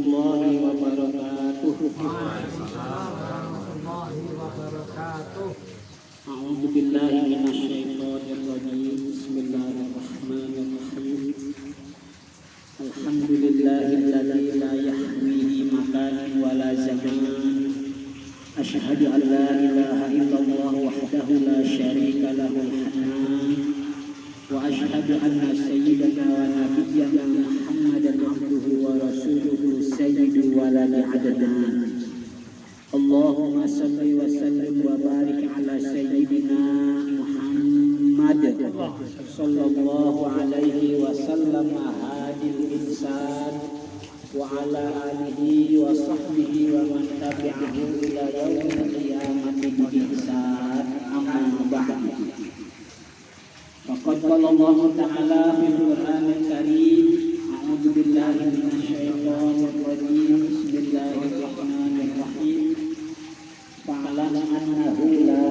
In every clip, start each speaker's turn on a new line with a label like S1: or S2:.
S1: warahmatullahi wabarakatuh. A'udzu billahi minasyaitonir rajim. Bismillahirrahmanirrahim. Alhamdulillahilladzi la yahwihi makanan wa la zaman. Asyhadu an la ilaha illallah wahdahu la syarika lahul hanan. Wa asyhadu anna sayyidana wa nabiyyana Muhammadan abduhu wa rasuluhu sayyidu waladi adnan. Allahumma salli wa sallim wa barik ala sayyidina Muhammad sallallahu alaihi wa sallam hadil insan wa ala alihi wa sahbihi wa man tabi'ahu ila yaumil qiyamati bi ihsan. Amma ba'du. Faqad qala Allah ta'ala fil Qur'anil Karim, a'udzu billahi minasyaitonir rajim. Bismillahirrahmanirrahim. Fa'lam annahu la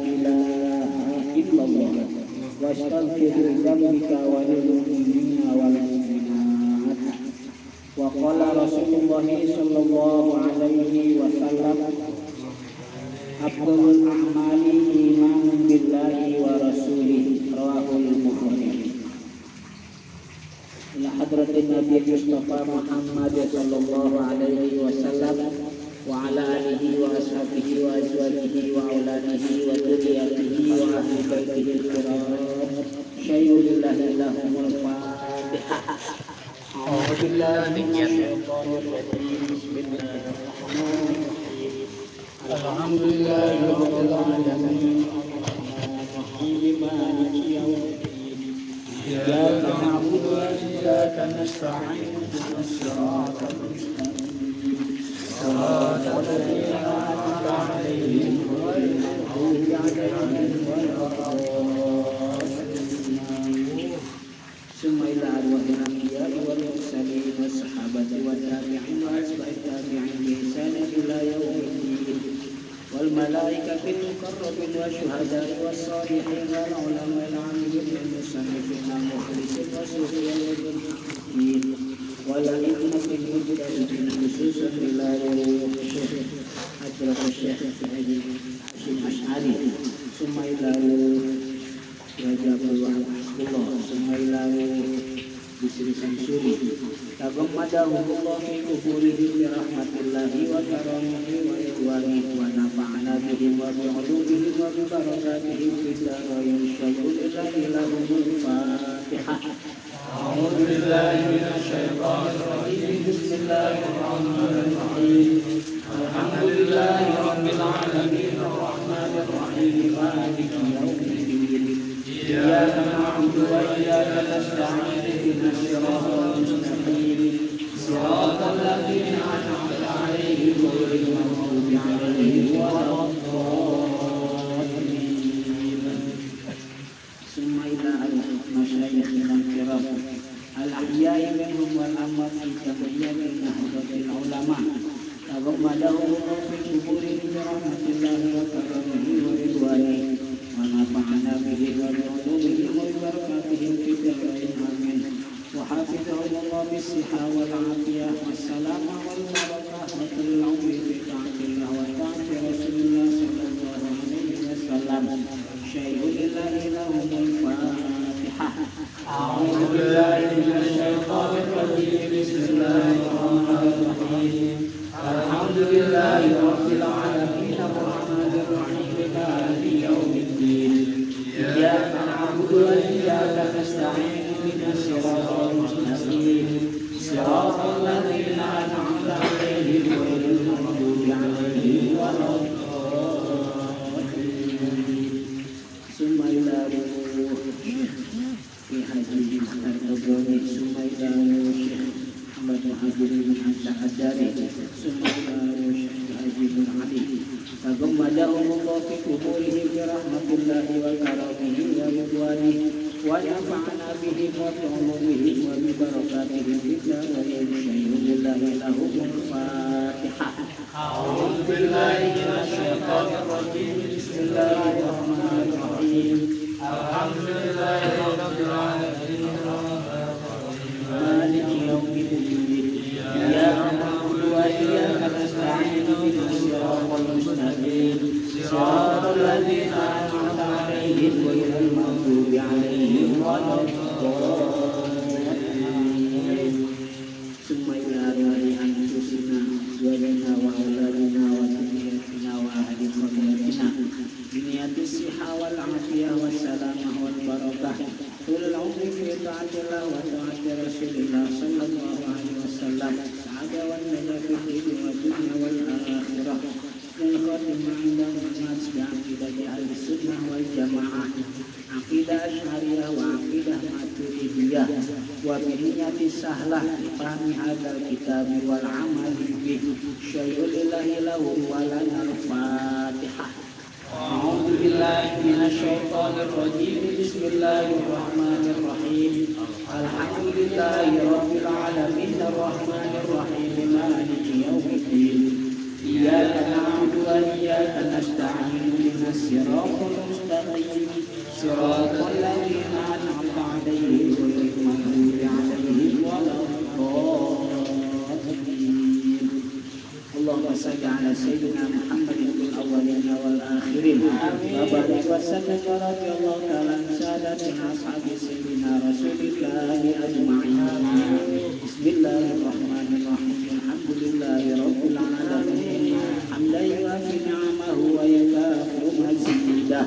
S1: ilaha illallah wastaghfir li dhanbika wa lil mu'minina wal mu'minat. Wa qala Rasulullah sallallahu alaihi wasallam, afdhalul a'mali imanun billahi wa rasulihi, rawahul Bukhari. Ila hadratin Nabi Mustafa Muhammad sallallahu alaihi wasallam wa ala alihi wa ashabihi wa azwajihi wa auladihi wa dzurriyyatihi wa ahli baitihi al-kiram. Syai'ulillahi lahumul Fatihah. A'udzu billahi minasyaitonir rajim. Bismillahirrahmanirrahim. Alhamdulillahi rabbil alamin. Maliki yaumiddin. Iyyaka na'budu wa iyyaka nasta'in. Ihdinas siratal mustaqim. Shiratal ladzina an'amta 'alaihim ghairil maghdubi 'alaihim waladdallin. Summa ila arwahil anbiya'i wal mursalin was sahabati wat tabi'in wa atba'i tabi'in bi ihsan ila yaumiddin. Wal malaikatil muqarrabin wa syuhada'i was shalihin wal ulama'il 'amilin wal musannifin wal mukhlisin wa sufiyan wal muttaqin wal a'immatil mujtahidin khususan ila Syekh Syekh Syekh Asy'ari. Summa ila Rajabul Wahbullah. Summa ila Bisri Samsuri. Tagammadahullah fi kuburihi bi rahmatillahi wa karamihi wa ridwanihi wa nafa'ana bihim wa bi ulumihim wa bi barakatihim fid dharain. Syai'ulillahi lahumul Fatihah. A'udzu billahi minasyaitonir rajim. Bismillahirrahmanirrahim. Alhamdulillahi rabbil alamin arrahmanir rahim maliki yaumiddin. Iyyaka na'budu wa iyyaka nasta'in. Ihdinas siratal mustaqim. Siratal ladzina an'amta 'alaihim ghairil maghdubi 'alaihim waladdallin. Summa ila al-masyayikhina al-kiram al-ahya'i minhum wal amwat fi jam'iyyati nahdlatil ulama. Tagammadahullah fi kuburihim bi rahmatillahi wa karamihi wa ridwanihi wa nafa'ana bihi wa bi ulumihim wa bi barakatihim fid dharain. Amin. Wa hafizahullah bis siha wal afiyah was salama wal barakah wa kullu umri bi ta'atillah wa ta'ati Rasulillah sallallahu alaihi wasallam. Syai'ulillahi lahumul Fatihah. A'udzu billahi minasyaitonir rajim. Bismillahirrahmanirrahim. Alhamdulillahi rabbil alamin arrahmanir rahim maliki yaumiddin. Iyyaka na'budu wa iyyaka nasta'in. Ihdinas siratal mustaqim. Siratal ladzina an'amta 'alaihim ghairil maghdubi 'alaihim waladdallin. Summa ila fi haji al-Tabari. Summa ila Syekh Muhammad Muhajirin al-Sa'adari. Summa ila Syekh Haji bin Ali. Tagammadahullah fi kuburihim bi rahmatillahi wa karamihi wa ridwanihi wa nafa'ana bihim wa bi ulumihim wa bi barakatihim fid dharain. Syai'ulillahi lahumul Fatihah. A'udzu billahi minasyaitonir rajim. Bismillahirrahmanirrahim. Alhamdulillahi rabbil alamin arrahmanir rahim maliki yaumiddin. Iyyaka الدين والدنيا والآخرة والخاتمة عند الناس بعقيدة أهل السنة والجماعة عقيدة أشعرية وعقيدة ماتريدية وبنية سهلة لفهم هذا الكتاب والعمل به شيء لله له ولنا الفاتحة. أعوذ بالله من الشيطان الرجيم بسم الله الرحمن الرحيم الحمد لله رب العالمين الرحمن الرحيم مالك يوم الدين إياك نعبد وإياك نستعين اهدنا الصراط المستقيم صراط الذين أنعمت عليهم غير المغضوب عليهم ولا الضالين. اللهم صل على سيدنا محمد في الأولين والآخرين وبارك وسلم ورضي الله تعالى عن سادتنا أصحاب سيدنا رسول الله أجمعين. بسم الله الرحمن الرحيم الحمد لله رب العالمين حمدا يوافي نعمه ويكافئ مزيده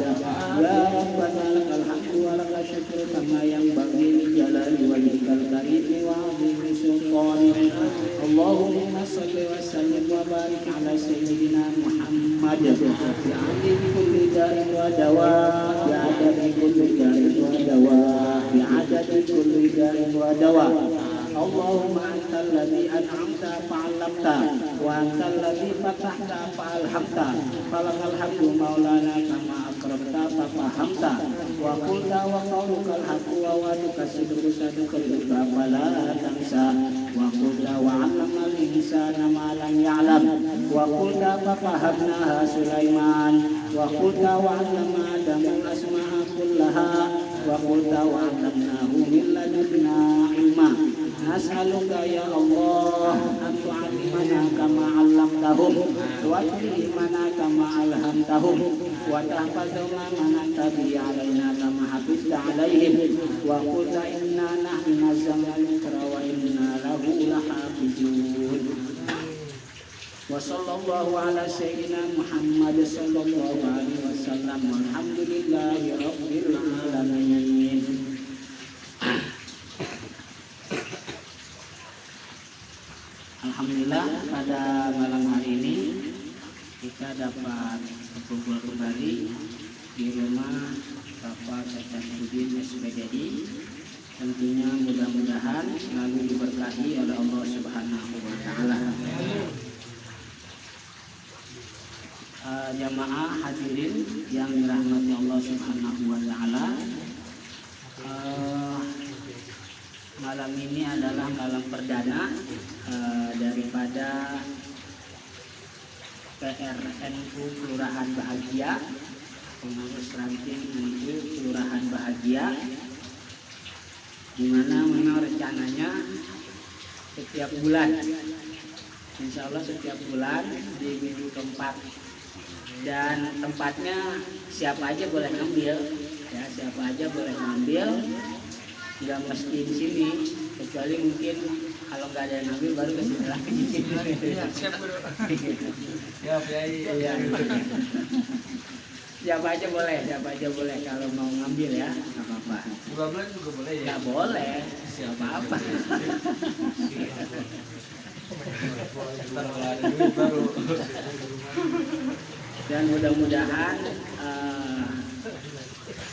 S1: يا ربنا لك الحمد ولك الشكر كما ينبغي لجلال وجهك الكريم وعظيم سلطانك. اللهم صل وسلم وبارك على سيدنا محمد بعدد كل داء ودواء بعدد كل داء ودواء بعدد كل داء ودواء. اللهم أنت الذي أنعمت فعلمت وأنت الذي فتحت فألحمت فلك الحمد مولانا كما أكرمت ففهمت وقلت وقولك الحق ووعدك صدق صدقك فلا تنسى وقلت وعلمنا الإنسان ما لم يعلم وقلت ففهمناها سليمان وقلت وعلم آدم الأسماء كلها وقلت وعلمناه من لدنا علما. نسألك يا الله أن تعلمنا كما علمتهم وتعلمنا كما ألهمتهم وتحفظنا من تبي علينا كما حفظت عليهم وقلت إنا نحن نزلنا الذكر وإنا له لحافظون. وصلى الله على سيدنا محمد صلى الله عليه وسلم والحمد لله رب العالمين. Alhamdulillah pada malam hari ini kita dapat berkumpul kembali di rumah Bapak Syaifuddin SPDI. Tentunya mudah-mudahan selalu diberkahi oleh Allah Subhanahu wa taala. Jamaah hadirin yang dirahmati Allah Subhanahu wa taala. Malam ini adalah malam perdana daripada PRNU Kelurahan Bahagia, pengurus ranting NU Kelurahan Bahagia, di mana memang rencananya setiap bulan, insya Allah setiap bulan di minggu keempat, dan tempatnya siapa aja boleh ngambil, ya siapa aja boleh ngambil. Nggak mesti di sini, kecuali mungkin kalau nggak ada yang ngambil baru ke sini lagi. Iya, siap bro. Ya. Siapa aja boleh kalau mau ngambil ya, nggak apa-apa.
S2: 12 juga boleh ya?
S1: Nggak boleh, siapa apa. Dan mudah-mudahan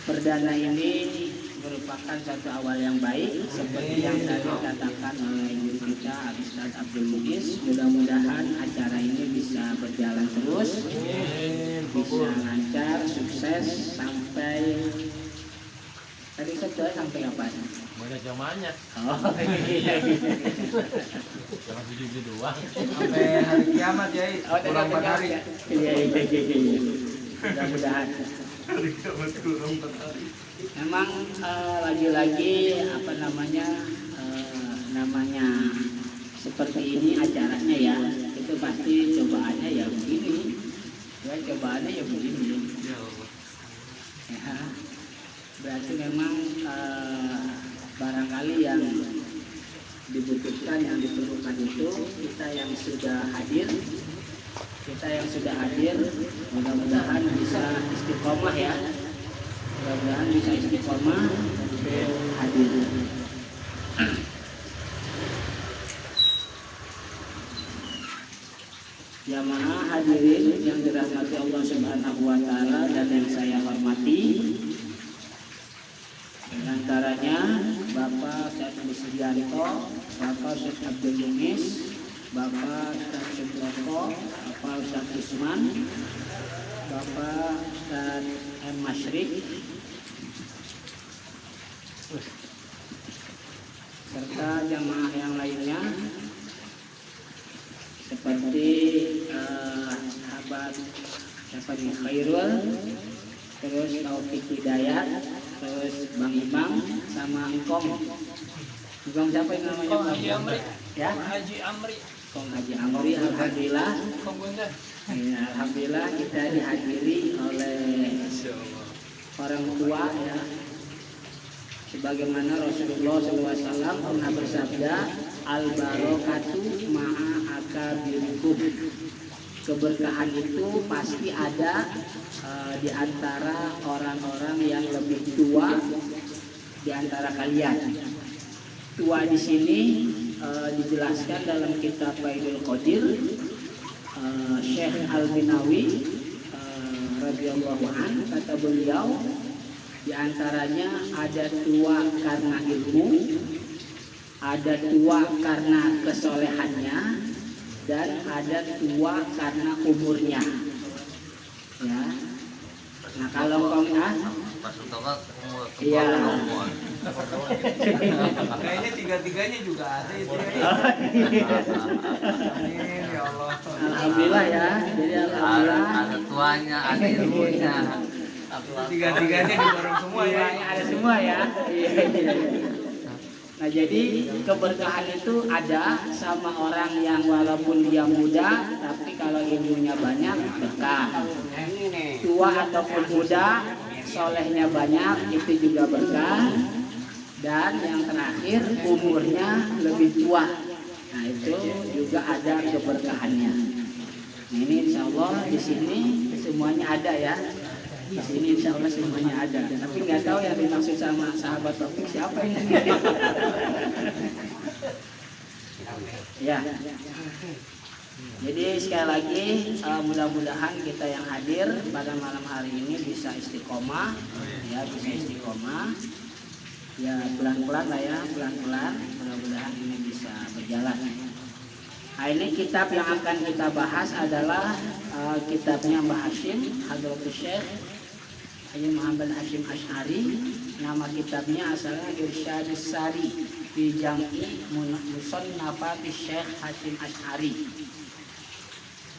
S1: perdana ini merupakan satu awal yang baik seperti yang tadi dikatakan oleh guru kita Ustaz Abdul Muiz. Mudah-mudahan acara ini bisa berjalan terus, bisa lancar, sukses sampai tadi sampai kapan?
S2: Banyak zamannya.
S1: Oh iya.
S2: Jangan video doang. Sampai hari kiamat ya. Kurang 4 hari.
S1: Iya. Mudah-mudahan.
S2: Hari kiamat kurang 4 hari.
S1: Memang lagi-lagi namanya seperti ini acaranya ya, itu pasti cobaannya ya begini, ya, berarti memang barangkali yang dibutuhkan, yang diperlukan itu kita yang sudah hadir, mudah-mudahan bisa istiqomah ya. Mudah-mudahan bisa istiqomah untuk hadir. Jamaah hadirin yang dirahmati Allah Subhanahu wa taala dan yang saya hormati. Di antaranya Bapak Syekh Sugianto, Bapak Syekh Abdul Yunis, Bapak Ustaz Subroko, Bapak Ustaz Usman, Bapak Ustaz M. Masyrik, serta jamaah yang lainnya seperti sahabat siapa nih, Khairul, terus Taufik Hidayat, terus Bang Imam sama Engkong. Engkong siapa yang namanya?
S2: Kong Haji Amri.
S1: Ya?
S2: Kong Haji Amri.
S1: Kong Haji Amri. Alhamdulillah.
S2: Kong Bunda.
S1: Ya, alhamdulillah kita dihadiri oleh orang tua ya. Sebagaimana Rasulullah SAW pernah bersabda, al-barokatu ma'a akabirikum. Keberkahan itu pasti ada di antara orang-orang yang lebih tua di antara kalian. Tua di sini dijelaskan dalam kitab Faidul Qadir, Syekh Al-Binawi radhiyallahu anhu kata beliau, di antaranya ada tua karena ilmu, ada tua karena kesolehannya, dan ada tua karena umurnya. Ya. Nah kalau iya.
S2: Kayaknya tiga-tiganya juga ada itu. Amin ya Allah.
S1: Alhamdulillah ya. Jadi alhamdulillah.
S3: Ada tuanya, ada ilmunya.
S2: Tiga-tiganya dibareng semua ya.
S1: Ada semua ya. Nah jadi keberkahan itu ada sama orang yang walaupun dia muda, tapi kalau ilmunya banyak berkah. Tua ataupun muda, solehnya banyak, itu juga berkah. Dan yang terakhir umurnya lebih tua. Nah itu juga ada keberkahannya. Nah ini insya Allah di sini semuanya ada ya. Di sini insya Allah semuanya ada. Tapi nggak tahu yang dimaksud sama sahabat Taufik siapa ini. Ya. Jadi sekali lagi mudah-mudahan kita yang hadir pada malam hari ini bisa istiqomah, ya bisa istiqomah. Ya pelan-pelan lah ya, pelan-pelan. Mudah-mudahan ini bisa berjalan. Nah ini kitab yang akan kita bahas adalah kitabnya Mbah Hashim, Hadratus Syekh Haji Muhammad Hashim Asy'ari. Nama kitabnya asalnya Irsyadus Sari fi Jam'i Musannafati Syekh Hashim Asy'ari.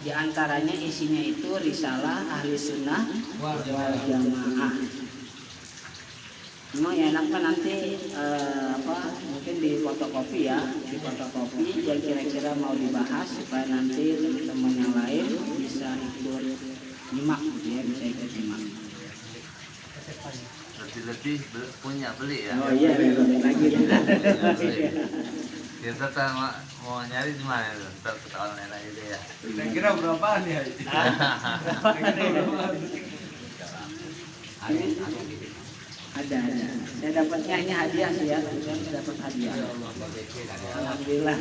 S1: Di antaranya isinya itu risalah ahli sunnah wal jamaah. Memang ya enak kan nanti mungkin di fotokopi ya, di fotokopi yang kira-kira mau dibahas supaya nanti teman-teman yang lain bisa ikut nyimak gitu ya, bisa ikut nyimak.
S3: Lebih punya beli ya.
S1: Oh iya, lagi.
S3: Kita kan mau nyari di mana itu? Ntar kita online aja deh ya.
S2: Kira-kira berapaan ya?
S1: Ada. Saya dapatnya ini hadiah sih ya, saya dapat hadiah. Alhamdulillah.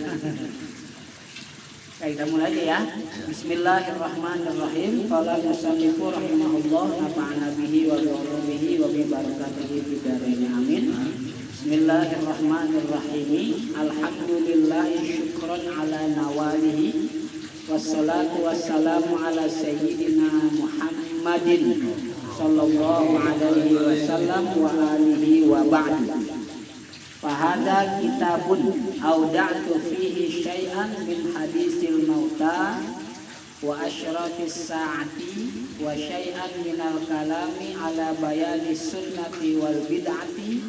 S1: Baik, kita mulai aja ya. Bismillahirrahmanirrahim. Qala musannifu rahimahullah nafa'ana bihi wa bihi wa bi barakatihi fid dharain amin. Bismillahirrahmanirrahim. Alhamdulillahi syukran ala nawalihi. Wassalatu wassalamu ala sayyidina Muhammadin sallallahu alaihi wasallam wa alihi wa ba'd. Fahada kitabun awda'tu fihi syai'an min hadisil mauta wa asyrafis sa'ati wa syai'an minal kalami ala bayani sunnati wal bid'ati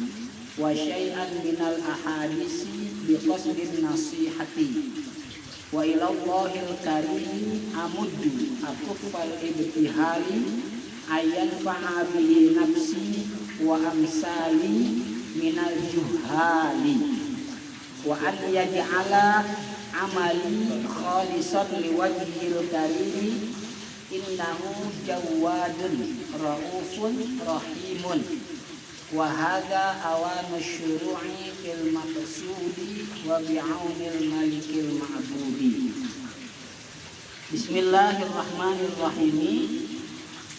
S1: wa syai'an minal ahadisi bi qasdin nasihati wa ilallahil karim amuddu akuffal ibtihali ayyan fa'abihi nafsi wa amsali minal juhali wa an yaj'ala amali khalisan liwajhil karim innahu jawadun raufun rahimun wa hadha awanu syuru'i fil maqsudi wa bi'aunil malikil ma'budi. Bismillahirrahmanirrahim,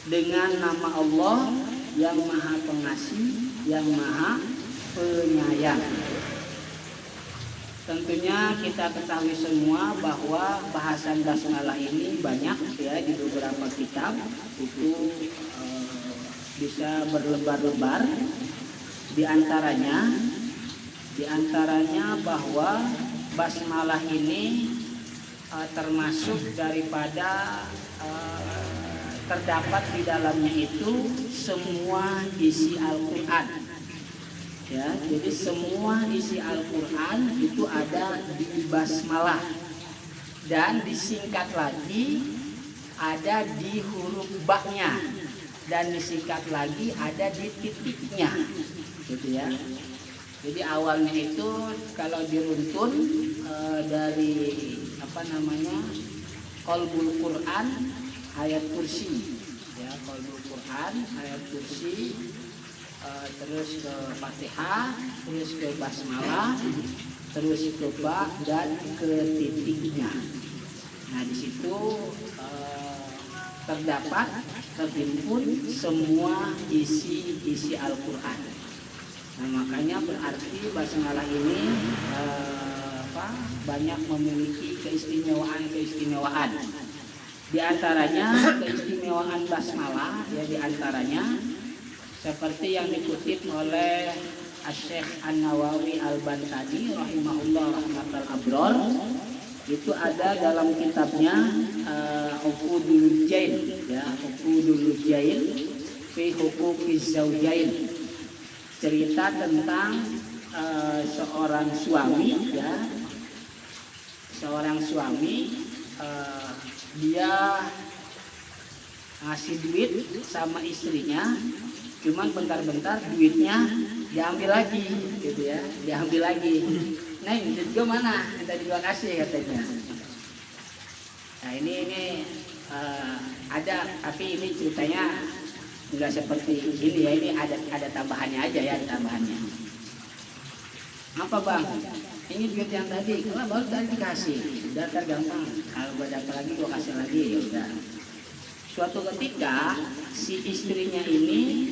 S1: dengan nama Allah yang Maha Pengasih, yang Maha Penyayang. Tentunya kita ketahui semua bahwa bahasan basmalah ini banyak ya di beberapa kitab itu bisa berlebar-lebar. Di antaranya bahwa basmalah ini termasuk daripada terdapat di dalamnya itu semua isi Al-Quran. Ya, jadi semua isi Al-Quran itu ada di basmalah, dan disingkat lagi ada di huruf ba-nya, dan disingkat lagi ada di titiknya, gitu ya. Jadi awalnya itu kalau diruntun dari Qalbul Quran ayat kursi, ya, Qalbul Quran ayat kursi, terus ke Fatihah, terus ke basmalah, terus ke ba dan ke titiknya. Nah, di situ terhimpun semua isi Al-Quran. Nah, makanya berarti basmalah ini banyak memiliki keistimewaan. Di antaranya keistimewaan basmalah, ya, di antaranya seperti yang dikutip oleh Asy-Syaikh An-Nawawi Al-Bantani rahimahullah rahmatal abror, itu ada dalam kitabnya Uqudul Jail, ya, Uqudul Jail fi Huquqiz Zawjain, cerita tentang seorang suami, ya, dia ngasih duit sama istrinya, cuman bentar-bentar duitnya diambil lagi, gitu ya, diambil lagi. Nah, ini juga mana? Tadi gua kasih katanya. Nah, ini ada, tapi ini ceritanya enggak seperti ini ya. Ini ada tambahannya aja ya, tambahannya. Apa bang? Ini duit yang tadi, kalau baru tadi dikasih, udah tergampang. Kalau gua dapat lagi gua kasih lagi, ya udah. Suatu ketika si istrinya ini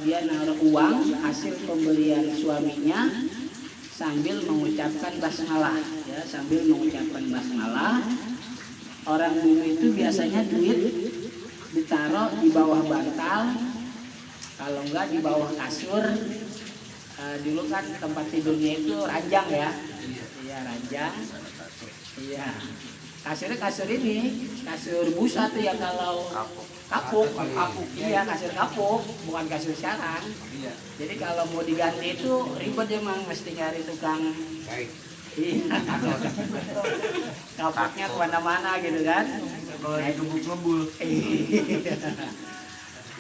S1: dia naruh uang hasil pembelian suaminya sambil mengucapkan basmalah, ya, sambil mengucapkan basmalah. Orang dulu itu biasanya duit ditaruh di bawah bantal, kalau enggak di bawah kasur. Dulu kan tempat tidurnya itu ranjang, ya, iya, ranjang, iya. Kasurnya kasur ini, kasur busa tuh ya, kalau kapuk, iya, kasur kapuk, bukan kasur sekarang. Jadi kalau mau diganti itu ribet emang, mesti nyari tukang. Iya, kapuknya kemana-mana gitu kan.
S2: Kalau ngebul.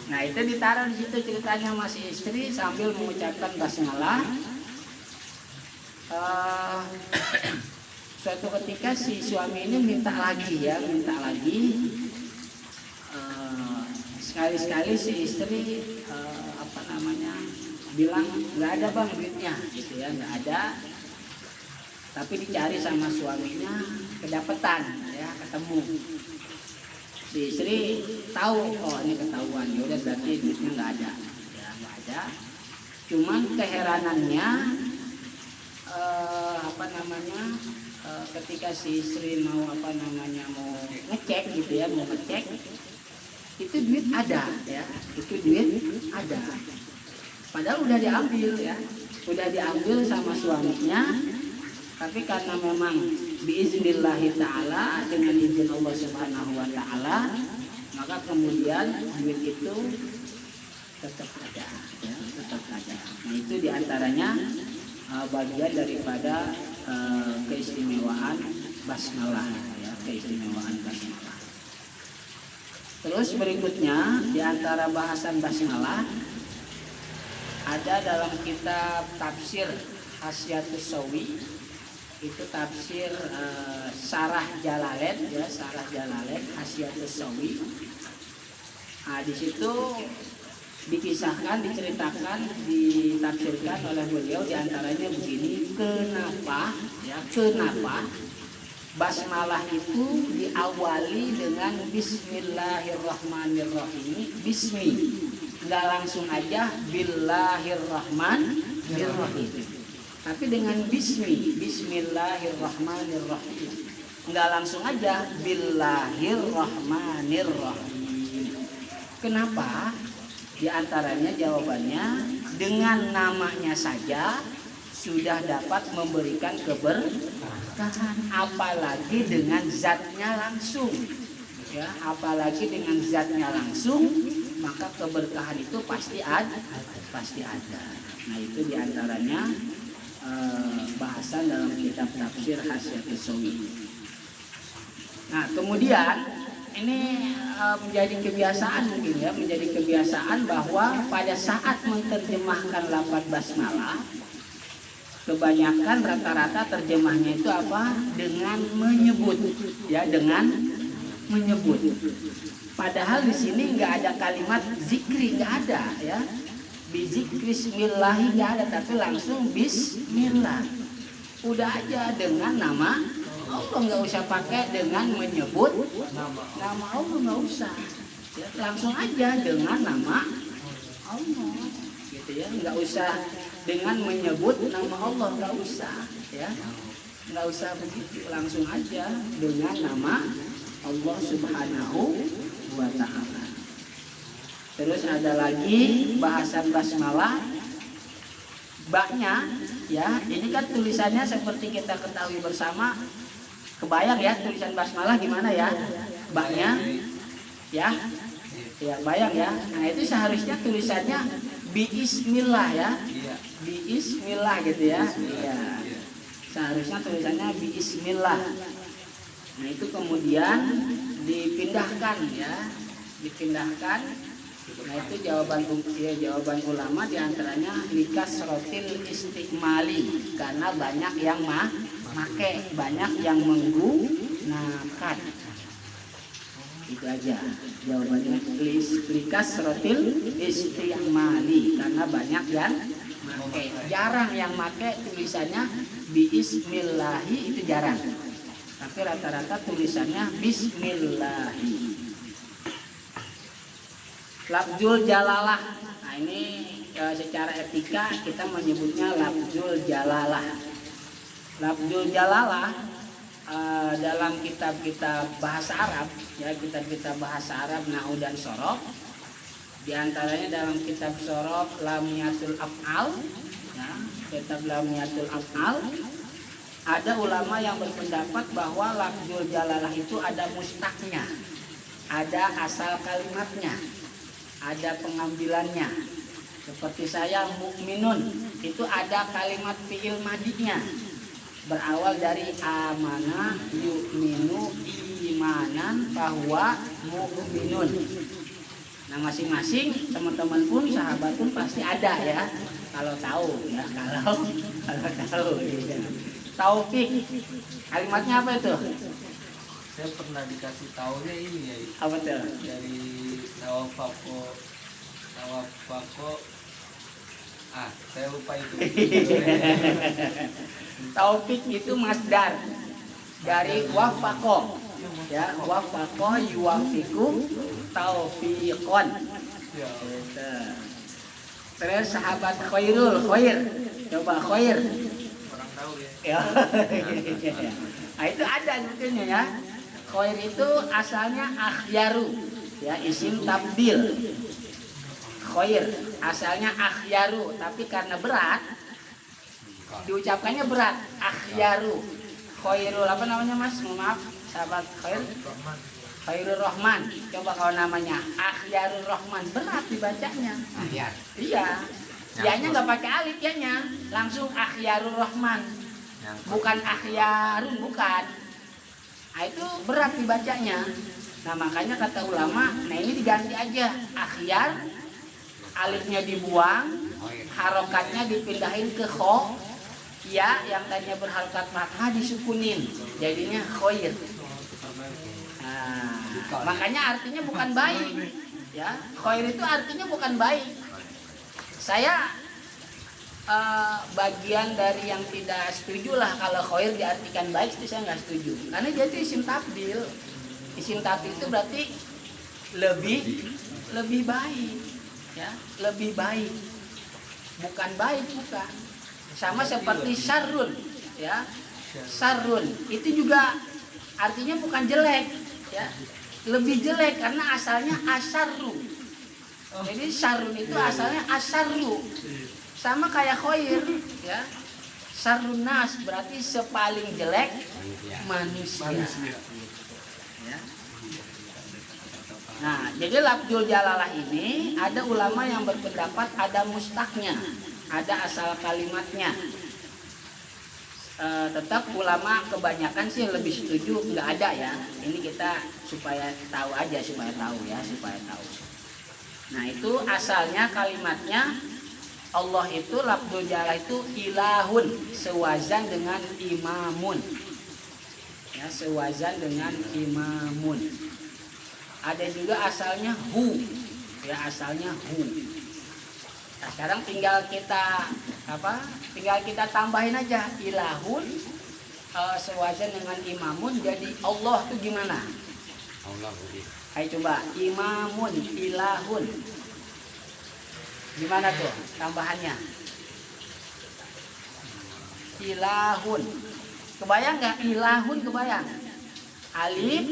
S1: Nah, itu ditaruh di situ, ceritanya masih istri sambil mengucapkan basmalah. Suatu ketika si suami ini minta lagi. Sekali-sekali si istri bilang nggak ada bang duitnya, gitu ya, nggak ada. Tapi dicari sama suaminya, kedapetan, ya, ketemu. Si istri tahu, oh ini ketahuan, ya udah berarti duitnya nggak ada, ya, nggak ada. Cuman keheranannya ketika si istri mau ngecek, gitu ya, mau ngecek, itu duit ada, ya, itu duit ada. Padahal udah diambil, ya, udah diambil sama suaminya. Tapi karena memang biiznillahi ta'ala, dengan izin Allah subhanahu wa ta'ala, maka kemudian duit itu tetap ada, ya, tetap ada. Nah, itu diantaranya bagian daripada keistimewaan basmalah, ya, keistimewaan basmalah. Terus berikutnya, diantara bahasan basmalah ada dalam kitab tafsir Hasyatus Sawi, itu tafsir Sarah Jalalain, ya, Sarah Jalalain Hasyatus Sawi. Nah, di situ dikisahkan, diceritakan, ditafsirkan oleh beliau diantaranya begini, kenapa basmalah itu diawali dengan Bismillahirrahmanirrahim. Bismi, nggak langsung aja Billahirrahmanirrahim, tapi dengan bismi, Bismillahirrahmanirrahim. Nggak langsung aja Billahirrahmanirrahim. Kenapa? Di antaranya jawabannya, dengan namanya saja sudah dapat memberikan keberkahan, apalagi dengan zatnya langsung. Ya, apalagi dengan zatnya langsung, maka keberkahan itu pasti ada. Nah, itu di antaranya bahasan dalam kitab tafsir Hasyatus Shawi. Nah, kemudian ini menjadi kebiasaan mungkin ya, menjadi kebiasaan bahwa pada saat menerjemahkan lafaz basmalah, kebanyakan rata-rata terjemahnya itu apa? Dengan menyebut, ya, dengan menyebut. Padahal di sini nggak ada kalimat zikri, nggak ada ya. Bizikrismillahi nggak ada, tapi langsung bismillah. Udah aja dengan nama Allah, nggak usah pakai dengan menyebut nama Allah, nggak usah. Ya, langsung aja dengan nama Allah, gitu ya. Nggak usah dengan menyebut nama Allah, nggak usah, ya. Nggak usah begitu, langsung aja dengan nama Allah Subhanahu wa Ta'ala. Terus ada lagi bahasan basmalah, baknya, ya. Ini kan tulisannya seperti kita ketahui bersama. Kebayang ya tulisan basmalah gimana ya? Baknya, ya, ya bayang ya. Nah, itu seharusnya tulisannya biismillah ya, biismillah gitu ya. Ya, seharusnya tulisannya biismillah. Nah, itu kemudian dipindahkan ya, dipindahkan. Nah, itu jawaban ulama diantaranya likasrotil istiqmali, karena banyak yang make, banyak yang menggunakan. Itu aja jawabannya, likasrotil istiqmali, karena banyak yang make. Jarang yang make tulisannya bismillahi, itu jarang. Tapi rata-rata tulisannya bismillahi. Lafzul jalalah. Nah, ini secara etika kita menyebutnya lafzul jalalah. Lafzul jalalah dalam kitab-kitab bahasa Arab, ya, kitab-kitab bahasa Arab nahwu dan shoroh. Di antaranya dalam kitab shoroh Lamiyatul Af'al, ya, kitab Lamiyatul Af'al, ada ulama yang berpendapat bahwa lafzul jalalah itu ada mustaqnya, ada asal kalimatnya, ada pengambilannya. Seperti saya mukminun, itu ada kalimat fi'il madinya, berawal dari amana yu'minu imanan bahwa mukminun. Nah, masing-masing teman-teman pun, sahabat pun pasti ada ya, kalau tahu ya, kalau tahu ya. Taufik, kalimatnya apa itu?
S2: Saya pernah dikasih taunya ini ya.
S1: Apa tuh?
S2: Dari tawafako. Saya lupa itu.
S1: Taufik itu masdar dari wafako, ya, wafako yuwafiku taufiqon.
S2: Ya.
S1: Terus sahabat khairul, khair, coba khair.
S2: Orang tahu ya.
S1: Ya. Nah, itu ada sebetulnya ya. Khair itu asalnya akhyaru, ya, isim tabdil. Khair asalnya akhyaru, tapi karena berat diucapkannya berat, akhyaru. Khairul apa namanya Mas? Maaf, sahabat khair. Khairul Rahman. Coba kalau namanya Akhyarul Rahman, berat dibacanya. Iya. Dianya nggak pakai alif ya, langsung Akhyarul Rahman. Bukan akhyarun, bukan. Nah, itu berat dibacanya. Nah, makanya kata ulama, nah ini diganti aja akhyar, alifnya dibuang, harokatnya dipindahin ke kho, ya, yang tadinya berharokat fathah disukunin, jadinya khoir. Nah, makanya artinya bukan baik, ya. Khoir itu artinya bukan baik. Saya bagian dari yang tidak setuju lah kalau khair diartikan baik, itu saya nggak setuju. Karena dia itu isim tafdil. Isim tafdil itu berarti lebih baik, ya, lebih baik. Bukan baik, bukan. Sama seperti syarrun, ya. Syarrun itu juga artinya bukan jelek, ya. Lebih jelek karena asalnya asyarru. Jadi syarrun itu asalnya asyarru. Sama kayak khair, ya. Syarrun nas berarti sepaling jelek manusia. Ya. Nah, jadi lafzul jalalah ini ada ulama yang berpendapat ada mustaqnya, ada asal kalimatnya. Tetap ulama kebanyakan sih lebih setuju nggak ada ya. Ini kita supaya tahu aja, supaya tahu. Nah, itu asalnya kalimatnya Allah itu lafzul jalalah itu ilahun, sewazan dengan imamun. Ya, sewazan dengan imamun. Ada juga asalnya hu, ya, asalnya hu. Nah, sekarang tinggal kita tambahin aja ilahun, sewazan dengan imamun, jadi Allah itu gimana?
S3: Allah.
S1: Ayo coba, imamun, ilahun, gimana tuh tambahannya? Ilahun, kebayang nggak? Ilahun kebayang? Alif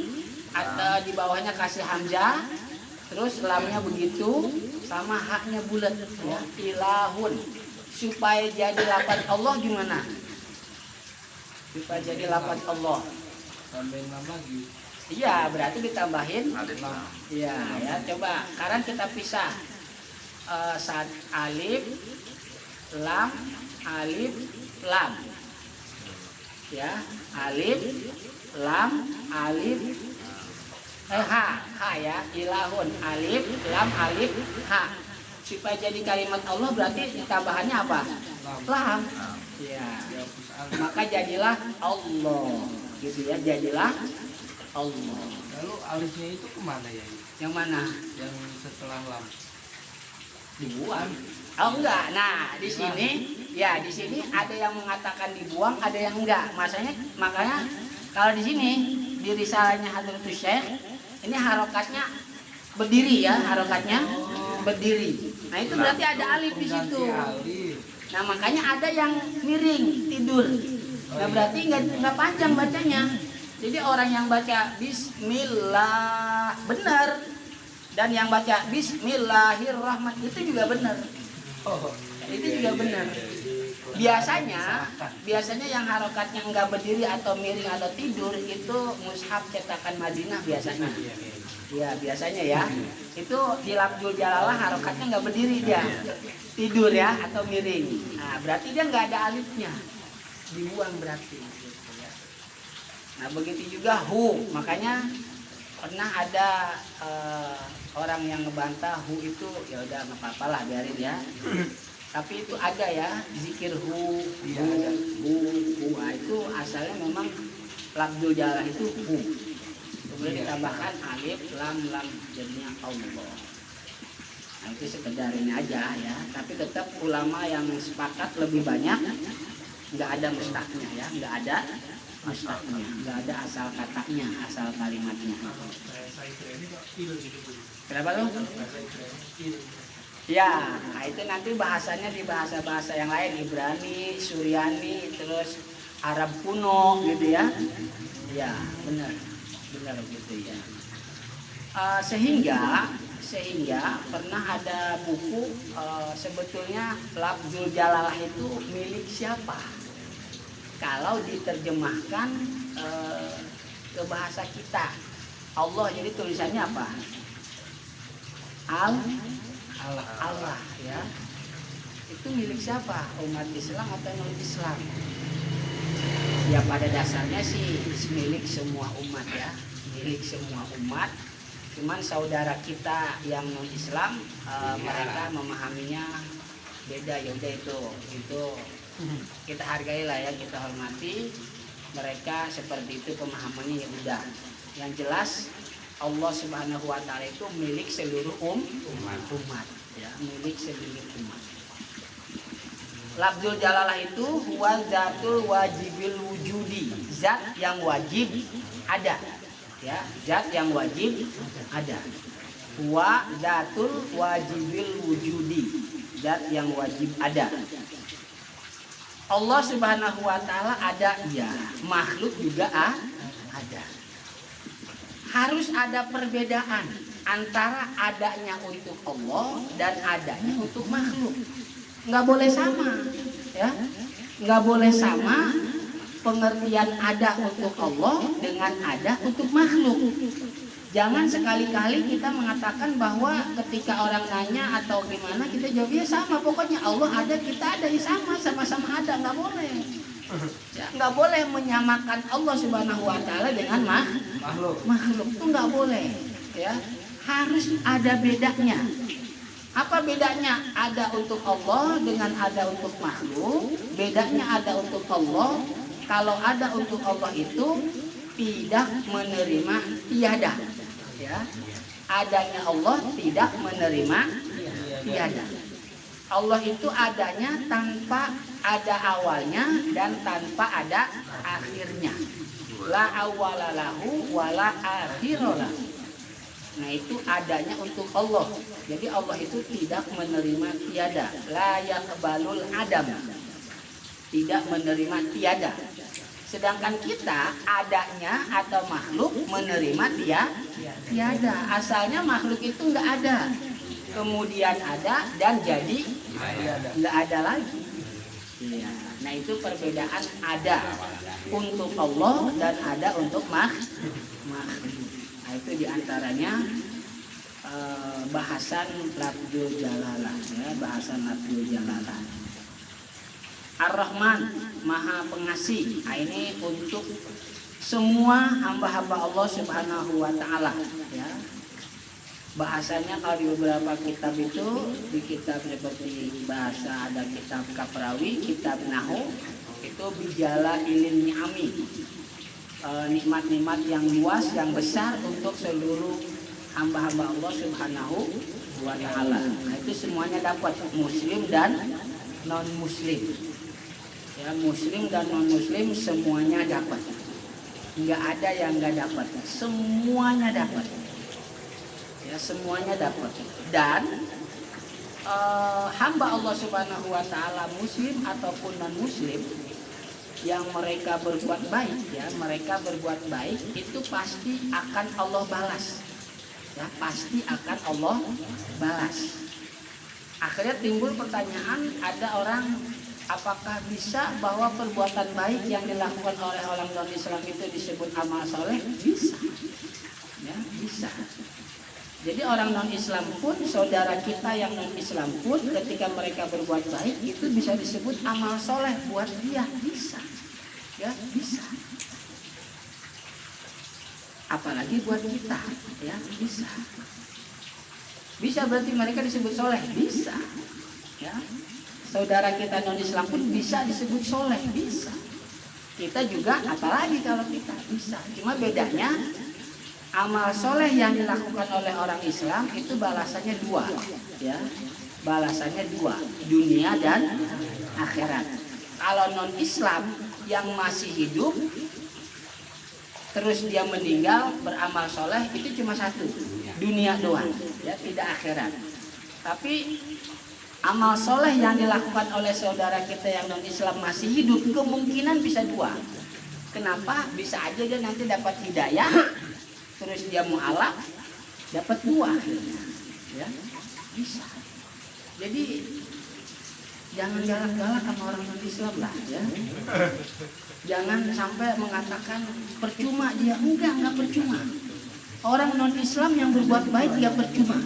S1: atau di bawahnya kasih hamzah, terus lamnya begitu, sama haknya bulat, ya. Ilahun. Supaya jadi lafaz Allah gimana? Supaya jadi lafaz Allah.
S2: Tambahin lam lagi.
S1: Iya, berarti ditambahin.
S3: Lam.
S1: Iya, ya. Coba sekarang kita pisah. Saat alif, lam, ya, alif, lam, alif, ha ya, ilahun, alif, lam, alif, ha. Supaya jadi kalimat Allah berarti tambahannya apa? Lam. Ya. Maka jadilah Allah. Gitu ya, jadilah Allah.
S2: Lalu alifnya itu kemana ya?
S1: Yang mana?
S2: Yang setelah lam.
S1: Dibuang. Oh enggak. Nah, di sini ada yang mengatakan dibuang, ada yang enggak. Makanya kalau di sini di risalahnya Hadratus Syekh ini harokatnya berdiri, ya, harokatnya berdiri. Nah, itu berarti ada alif di situ. Nah, makanya ada yang miring tidur. Nah, berarti enggak panjang bacanya. Jadi orang yang baca bismillah benar, dan yang baca bismillahirrahmanirrahim itu juga benar. Itu juga benar. Biasanya yang harokatnya enggak berdiri atau miring atau tidur itu mushaf cetakan Madinah biasanya. Ya, biasanya ya. Itu di lafzul jalalah harokatnya enggak berdiri dia. Tidur ya atau miring. Nah, berarti dia enggak ada alifnya. Dibuang berarti. Nah, begitu juga hu. Makanya pernah ada orang yang ngebantah hu itu, ya udah nggak apa-apa lah, biarin ya. Tapi itu ada ya zikir hu. Nah, itu asalnya memang lafzul jalalah itu hu. Kemudian ditambahkan alif, lam, jadinya Allah. Nah, itu sekedar ini aja ya. Tapi tetap ulama yang sepakat lebih banyak nggak ada mustaqnya ya, nggak ada mustaqnya, nggak ada asal katanya, asal kalimatnya. Kenapa lo? Ya, nah itu nanti bahasanya di bahasa-bahasa yang lain, Ibrani, Suryani, terus Arab kuno gitu ya. Ya, benar gitu ya. Sehingga pernah ada buku sebetulnya lafzul jalalah itu milik siapa? Kalau diterjemahkan ke bahasa kita, Allah, jadi tulisannya apa? Allah ya. Itu milik siapa? Umat Islam atau non Islam? Ya pada dasarnya sih milik semua umat ya, milik semua umat. Cuman saudara kita yang non Islam mereka memahaminya beda, ya udah itu kita hargai lah ya, kita hormati mereka seperti itu pemahamannya, ya udah. Yang jelas Allah Subhanahu wa taala itu milik seluruh umat ya, milik seluruh umat.
S4: Lafzul jalalah itu huwa zatul wajibil wujudi, zat yang wajib ada. Ya, zat yang wajib ada. Huwa zatul wajibil wujudi, zat yang wajib ada. Allah Subhanahu wa taala ada, ya. Makhluk juga ada. Harus ada perbedaan antara adanya untuk Allah dan adanya untuk makhluk. Nggak boleh sama, ya. Nggak boleh sama pengertian ada untuk Allah dengan ada untuk makhluk. Jangan sekali-kali kita mengatakan bahwa ketika orang nanya atau gimana kita jawabnya sama. Pokoknya Allah ada, kita ada, ya sama-sama ada. Nggak boleh. Ya, nggak boleh menyamakan Allah Subhanahu wa taala dengan makhluk. Itu nggak boleh, ya. Harus ada bedanya. Apa bedanya ada untuk Allah dengan ada untuk makhluk? Bedanya ada untuk Allah, kalau ada untuk Allah itu tidak menerima tiada, ya. Adanya Allah tidak menerima tiada. Allah itu adanya tanpa ada awalnya dan tanpa ada akhirnya. La awwalalahu wala akhiralahu. Nah, itu adanya untuk Allah. Jadi Allah itu tidak menerima tiada. La yaqbalul adam. Tidak menerima tiada. Sedangkan kita adanya atau makhluk menerima tiada. Asalnya makhluk itu enggak ada. Kemudian ada dan jadi enggak ada lagi. Ya. Nah, itu perbedaan ada untuk Allah dan ada untuk makhluk. Nah, itu diantaranya bahasan lafzul jalalah, ya, bahasan lafzul jalalah. Ar-Rahman, Maha Pengasih. Nah, ini untuk semua hamba-hamba Allah Subhanahu wa taala, ya. Bahasanya kalau di beberapa kitab itu, di kitab seperti bahasa ada kitab Kaprawi, kitab Nahu, itu bijala ilin ni'ami. Nikmat-nikmat yang luas, yang besar untuk seluruh hamba-hamba Allah Subhanahu wa ta'ala. Nah, itu semuanya dapat, muslim dan non-muslim. Ya, muslim dan non-muslim semuanya dapat. Enggak ada yang enggak dapat. Semuanya dapat. Ya, semuanya dapat. Dan hamba Allah Subhanahu wa ta'ala muslim ataupun non-muslim yang mereka berbuat baik, ya, mereka berbuat baik itu pasti akan Allah balas, ya, pasti akan Allah balas. Akhirnya timbul pertanyaan, ada orang, apakah bisa bahwa perbuatan baik yang dilakukan oleh orang non-Islam itu disebut amal soleh? Bisa, ya, bisa. Jadi orang non-Islam pun, saudara kita yang non-Islam pun, ketika mereka berbuat baik itu bisa disebut amal soleh buat dia, bisa. Ya, bisa. Apalagi buat kita, ya, bisa. Bisa berarti mereka disebut soleh, bisa. Ya, saudara kita non-Islam pun bisa disebut soleh, bisa. Kita juga, apalagi kalau kita bisa. Cuma bedanya amal soleh yang dilakukan oleh orang Islam itu balasannya dua, ya, balasannya dua, dunia dan akhirat. Kalau non-Islam yang masih hidup terus dia meninggal beramal soleh itu cuma satu, dunia doang, ya, tidak akhirat. Tapi amal soleh yang dilakukan oleh saudara kita yang non-Islam masih hidup kemungkinan bisa dua. Kenapa? Bisa aja dia nanti dapat hidayah, terus dia mu'alaf, dapat dua, ya, bisa. Jadi jangan galak-galak sama orang non-Islam lah, ya. Jangan sampai mengatakan percuma dia. Enggak percuma. Orang non-Islam yang berbuat baik dia percuma.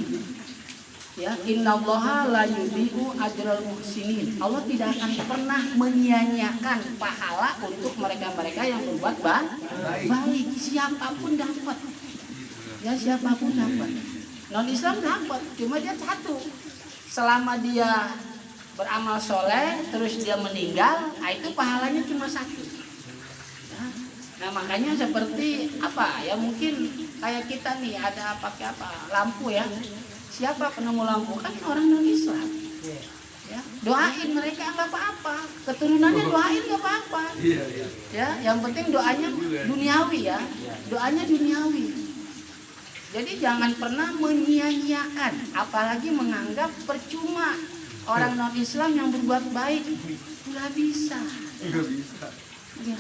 S4: Ya, innallaha la yudhi'u ajral muhsinin. Allah tidak akan pernah menyia-nyiakan pahala untuk mereka-mereka yang berbuat baik. Siapapun dapat. Ya, siapapun dapat. Non-Islam dapat, cuma dia satu. Selama dia beramal soleh terus dia meninggal, nah itu pahalanya cuma satu. Nah, makanya seperti apa ya, mungkin kayak kita nih ada pakai apa lampu, ya, siapa penemu lampu? Kan orang non Islam. Ya, doain mereka nggak apa-apa, keturunannya doain nggak apa-apa.
S2: Iya.
S4: Ya, yang penting doanya duniawi ya, doanya duniawi. Jadi jangan pernah menyia-nyiakan, apalagi menganggap percuma orang non Islam yang berbuat baik. Nggak bisa.
S2: Enggak bisa.
S4: Ya.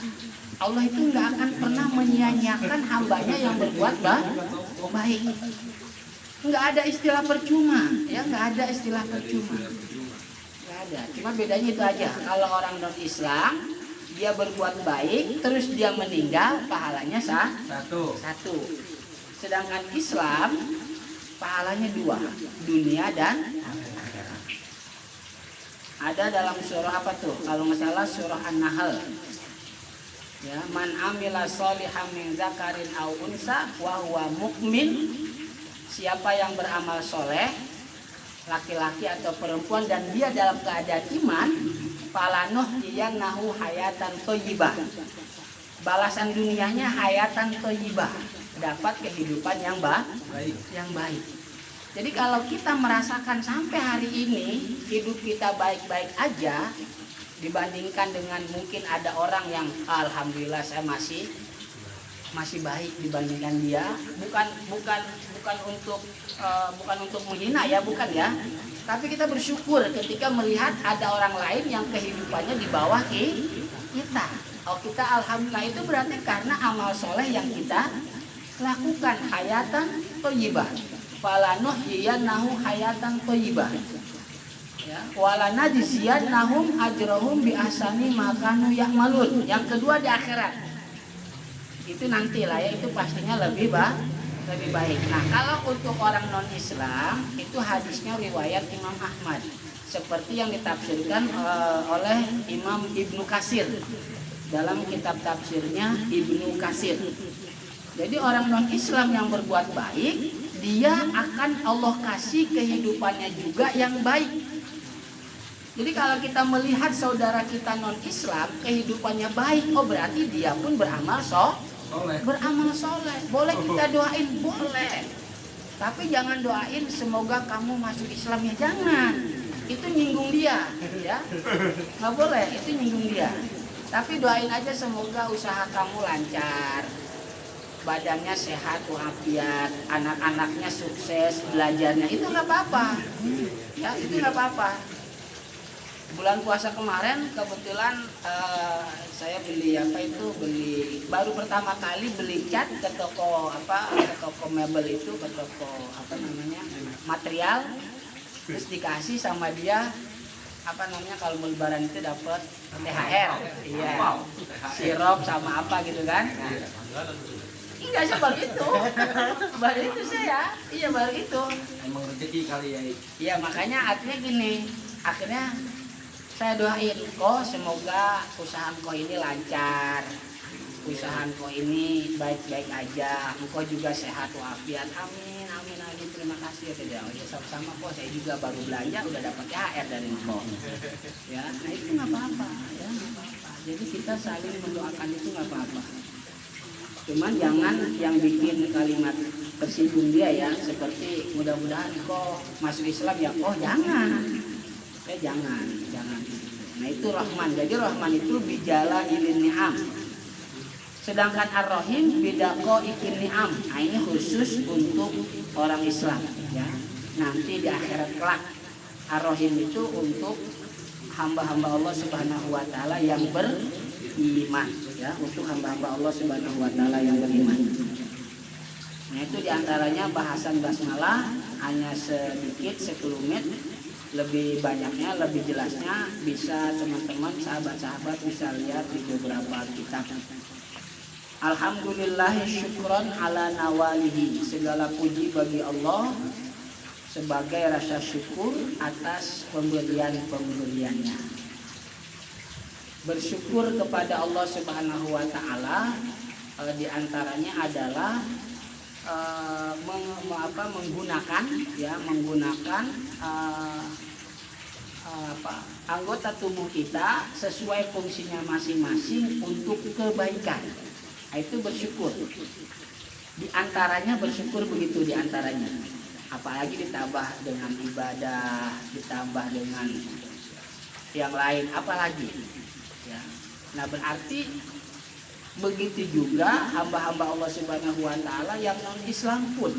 S4: Allah itu nggak akan pernah menyia-nyiakan hambanya yang berbuat baik. Nggak ada istilah percuma, ya nggak ada istilah percuma. Nggak ada. Cuma bedanya itu aja. Kalau orang non Islam dia berbuat baik, terus dia meninggal, pahalanya satu. Sedangkan Islam pahalanya 2, dunia dan akhirat. Ada dalam surah apa tuh? Kalau nggak salah surah An-Nahl. Ya, man amila sholihan min zakarin aw unsa wa huwa mukmin. Siapa yang beramal soleh, laki-laki atau perempuan, dan dia dalam keadaan iman, falanuh nahu hayatan thayyibah. Balasan dunianya hayatan thayyibah, dapat kehidupan yang baik. Jadi kalau kita merasakan sampai hari ini hidup kita baik-baik aja, dibandingkan dengan mungkin ada orang yang alhamdulillah saya masih baik dibandingkan dia, bukan untuk menghina ya, bukan ya, tapi kita bersyukur ketika melihat ada orang lain yang kehidupannya di bawah kita. Oh, kita alhamdulillah, itu berarti karena amal soleh yang kita lakukan. Hayatan thayyibah, falanuhyiyannahum hayatan thayyibah, ya, walanajziyannahum ajrahum bi ahsani ma kanu ya'malun. Yang kedua di akhirat, itu nantilah ya, itu pastinya lebih baik. Nah, kalau untuk orang non Islam itu hadisnya riwayat Imam Ahmad, seperti yang ditafsirkan oleh Imam Ibnu Katsir dalam kitab tafsirnya Ibnu Katsir. Jadi orang non Islam yang berbuat baik, dia akan Allah kasih kehidupannya juga yang baik. Jadi kalau kita melihat saudara kita non Islam kehidupannya baik, oh berarti dia pun beramal soleh. Boleh kita doain, boleh. Tapi jangan doain semoga kamu masuk Islam, ya jangan. Itu nyinggung dia, ya. Nggak boleh, itu nyinggung dia. Tapi doain aja semoga usaha kamu lancar, badannya sehat walafiat, anak-anaknya sukses belajarnya, itu nggak apa-apa. Ya, itu nggak apa-apa. Bulan puasa kemarin kebetulan saya beli baru pertama kali beli cat ke toko mebel itu, ke toko material, terus dikasih sama dia kalau mau lebaran itu dapat THR, iya, sirup sama apa gitu kan. Enggak, saya baru itu saya, iya baru itu.
S2: Emang rezeki kali ya.
S4: Iya, makanya artinya gini, akhirnya saya doain, kok semoga usaha kau ini lancar, usaha kau ini baik-baik aja, engkau juga sehat walafiat, amin. Terima kasih ya, tidak, ya sama-sama kok, saya juga baru belanja udah dapat THR dari engkau. Ya, nah itu nggak apa-apa, ya nggak apa-apa. Jadi kita saling mendoakan itu nggak apa-apa. Cuman jangan yang bikin kalimat tersinggung dia ya, seperti mudah-mudahan kok masuk Islam ya, oh jangan. Ya jangan. Nah itu Rahman. Jadi Rahman itu bijala ilin ni'am. Sedangkan Ar-Rahim bidako ikin ni'am. Nah ini khusus untuk orang Islam ya. Nanti di akhirat kelak Ar-Rahim itu untuk hamba-hamba Allah Subhanahu wa taala yang beriman ya, untuk hamba-hamba Allah Subhanahu wa taala yang beriman. Nah itu diantaranya bahasan basmalah, hanya sedikit sekelumit. Lebih banyaknya, lebih jelasnya bisa teman-teman sahabat-sahabat bisa lihat di beberapa kitab. Alhamdulillahi syukron ala nawalihi. Segala puji bagi Allah sebagai rasa syukur atas pemberian-pemberiannya. Bersyukur kepada Allah Subhanahu wa taala diantaranya adalah menggunakan anggota tubuh kita sesuai fungsinya masing-masing untuk kebaikan. Itu bersyukur. Diantaranya bersyukur begitu diantaranya. Apalagi ditambah dengan ibadah, ditambah dengan yang lain apalagi ya. Nah berarti begitu juga hamba-hamba Allah Subhanahu wa taala yang non Islam pun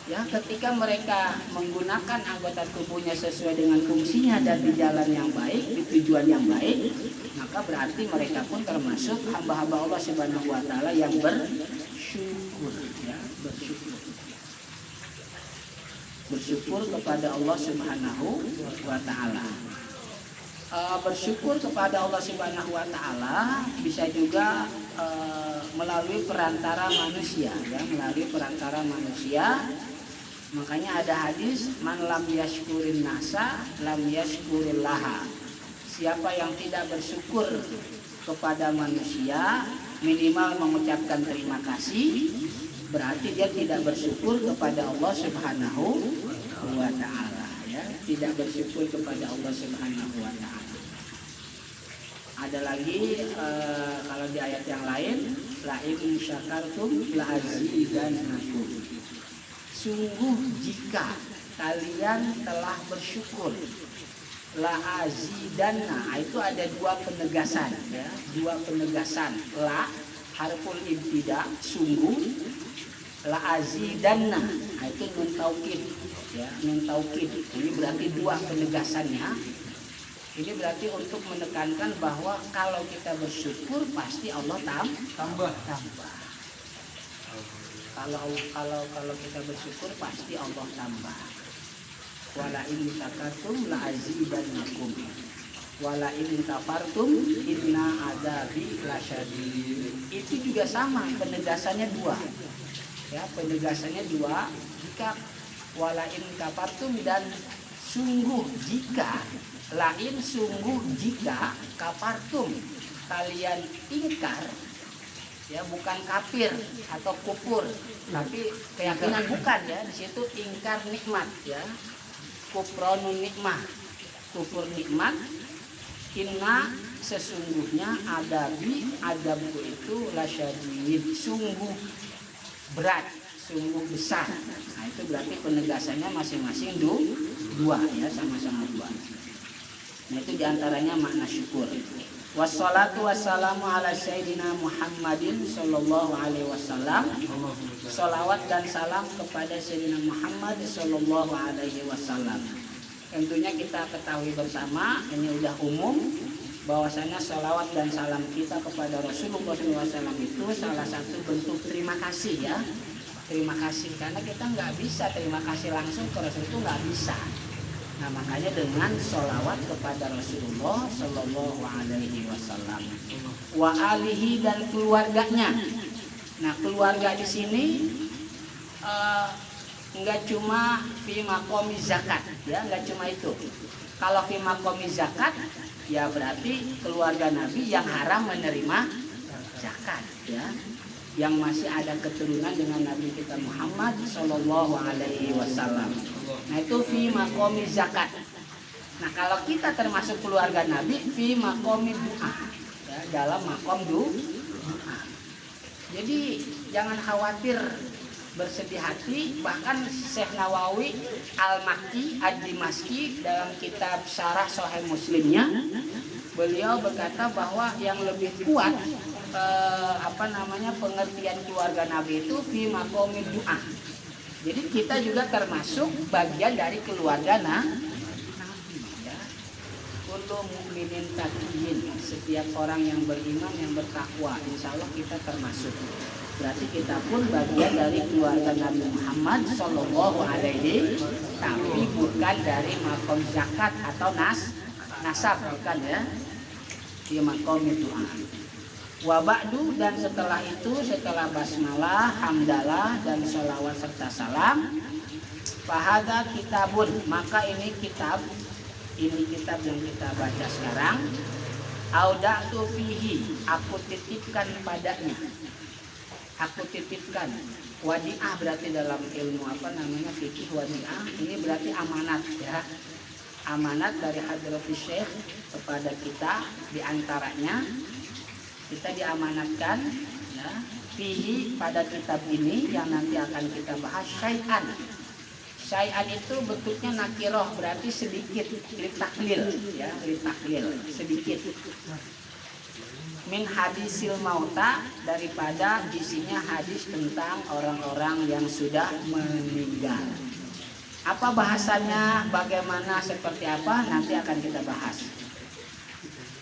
S4: ya, ketika mereka menggunakan anggota tubuhnya sesuai dengan fungsinya dan di jalan yang baik, di tujuan yang baik, maka berarti mereka pun termasuk hamba-hamba Allah Subhanahu wa taala yang bersyukur ya, bersyukur kepada Allah Subhanahu wa taala. Bersyukur kepada Allah Subhanahu wa taala bisa juga melalui perantara manusia ya, melalui perantara manusia. Makanya ada hadis man lam yashkurin nasa lam yashkurillaha. Siapa yang tidak bersyukur kepada manusia, minimal mengucapkan terima kasih, berarti dia tidak bersyukur kepada Allah Subhanahu wa taala ya, tidak bersyukur kepada Allah Subhanahu wa taala. Ada lagi kalau di ayat yang lain, la in syakartum la azidannakum. Sungguh jika kalian telah bersyukur, la azidanna, itu ada dua penegasan ya, dua penegasan. La harful ibtida, sungguh, la azidanna itu nun taukid ya, nun taukid. Ini berarti dua penegasannya. Ini berarti untuk menekankan bahwa kalau kita bersyukur pasti Allah tambah. Kalau kita bersyukur pasti Allah tambah. Wala in syakartum la azidannakum. Wala in kafartum inna adzabi lasyadid. Itu juga sama, penegasannya dua. Ya, penegasannya dua. Jika wala in kafartum dan sungguh jika, lain sungguh jika kafartum kalian ingkar ya, bukan kafir atau kufur, tapi keyakinan bukan ya, di situ ingkar nikmat ya, kufronun nikmah, kufur nikmat. Inna sesungguhnya adabku itu lasyadid, sungguh berat, sungguh besar. Nah itu berarti penegasannya masing-masing dua ya, sama-sama dua. Nah itu diantaranya makna syukur. Wassalatu wassalamu ala sayyidina Muhammadin sallallahu alaihi wasallam. Salawat dan salam kepada Sayyidina Muhammad sallallahu alaihi wasallam. Tentunya kita ketahui bersama, ini udah umum, bahwasanya salawat dan salam kita kepada Rasulullah SAW itu salah satu bentuk terima kasih ya. Terima kasih, karena kita nggak bisa terima kasih langsung ke Rasul, itu nggak bisa. Nah makanya dengan sholawat kepada Rasulullah Sallallahu Alaihi Wasallam, wa alihi dan keluarganya. Nah keluarga di sini nggak cuma fi maqami zakat, ya nggak cuma itu. Kalau fi maqami zakat, ya berarti keluarga Nabi yang haram menerima zakat, ya, yang masih ada keturunan dengan Nabi kita Muhammad Sallallahu Alaihi Wasallam. Nah itu fi maqami zakat. Nah kalau kita termasuk keluarga Nabi, fi maqami du'a, ya, dalam maqam du'a. Jadi jangan khawatir, bersedih hati. Bahkan Syekh Nawawi Al-Makki Ad-Dimashqi dalam kitab Syarah Sahih Muslimnya, beliau berkata bahwa yang lebih kuat pengertian keluarga Nabi itu fi maqami du'a. Jadi kita juga termasuk bagian dari keluarga Nabi, ya. Kullu mu'minin taqiyyin, setiap orang yang beriman yang bertakwa, insya Allah kita termasuk. Berarti kita pun bagian dari keluarga Nabi Muhammad Sallallahu Alaihi, tapi bukan dari makom zakat atau nasab, bukan ya. Di makom itu. Wa ba'du, dan setelah itu, setelah basmalah, hamdalah dan sholawat serta salam, fahada kitabun, maka ini kitab yang kita baca sekarang. Auda'tu fihi, aku titipkan padanya. Aku titipkan. Wadi'ah berarti dalam ilmu fikih, wadi'ah ini berarti amanat, ya. Amanat dari hadratus syekh kepada kita, diantaranya kita diamanatkan, ya, fihi pada kitab ini yang nanti akan kita bahas, Syai'an itu bentuknya nakiroh, berarti sedikit, litaklil, ya, litaklil, sedikit. Min hadisil mauta, daripada isinya hadis tentang orang-orang yang sudah meninggal. Apa bahasanya, bagaimana, seperti apa, nanti akan kita bahas.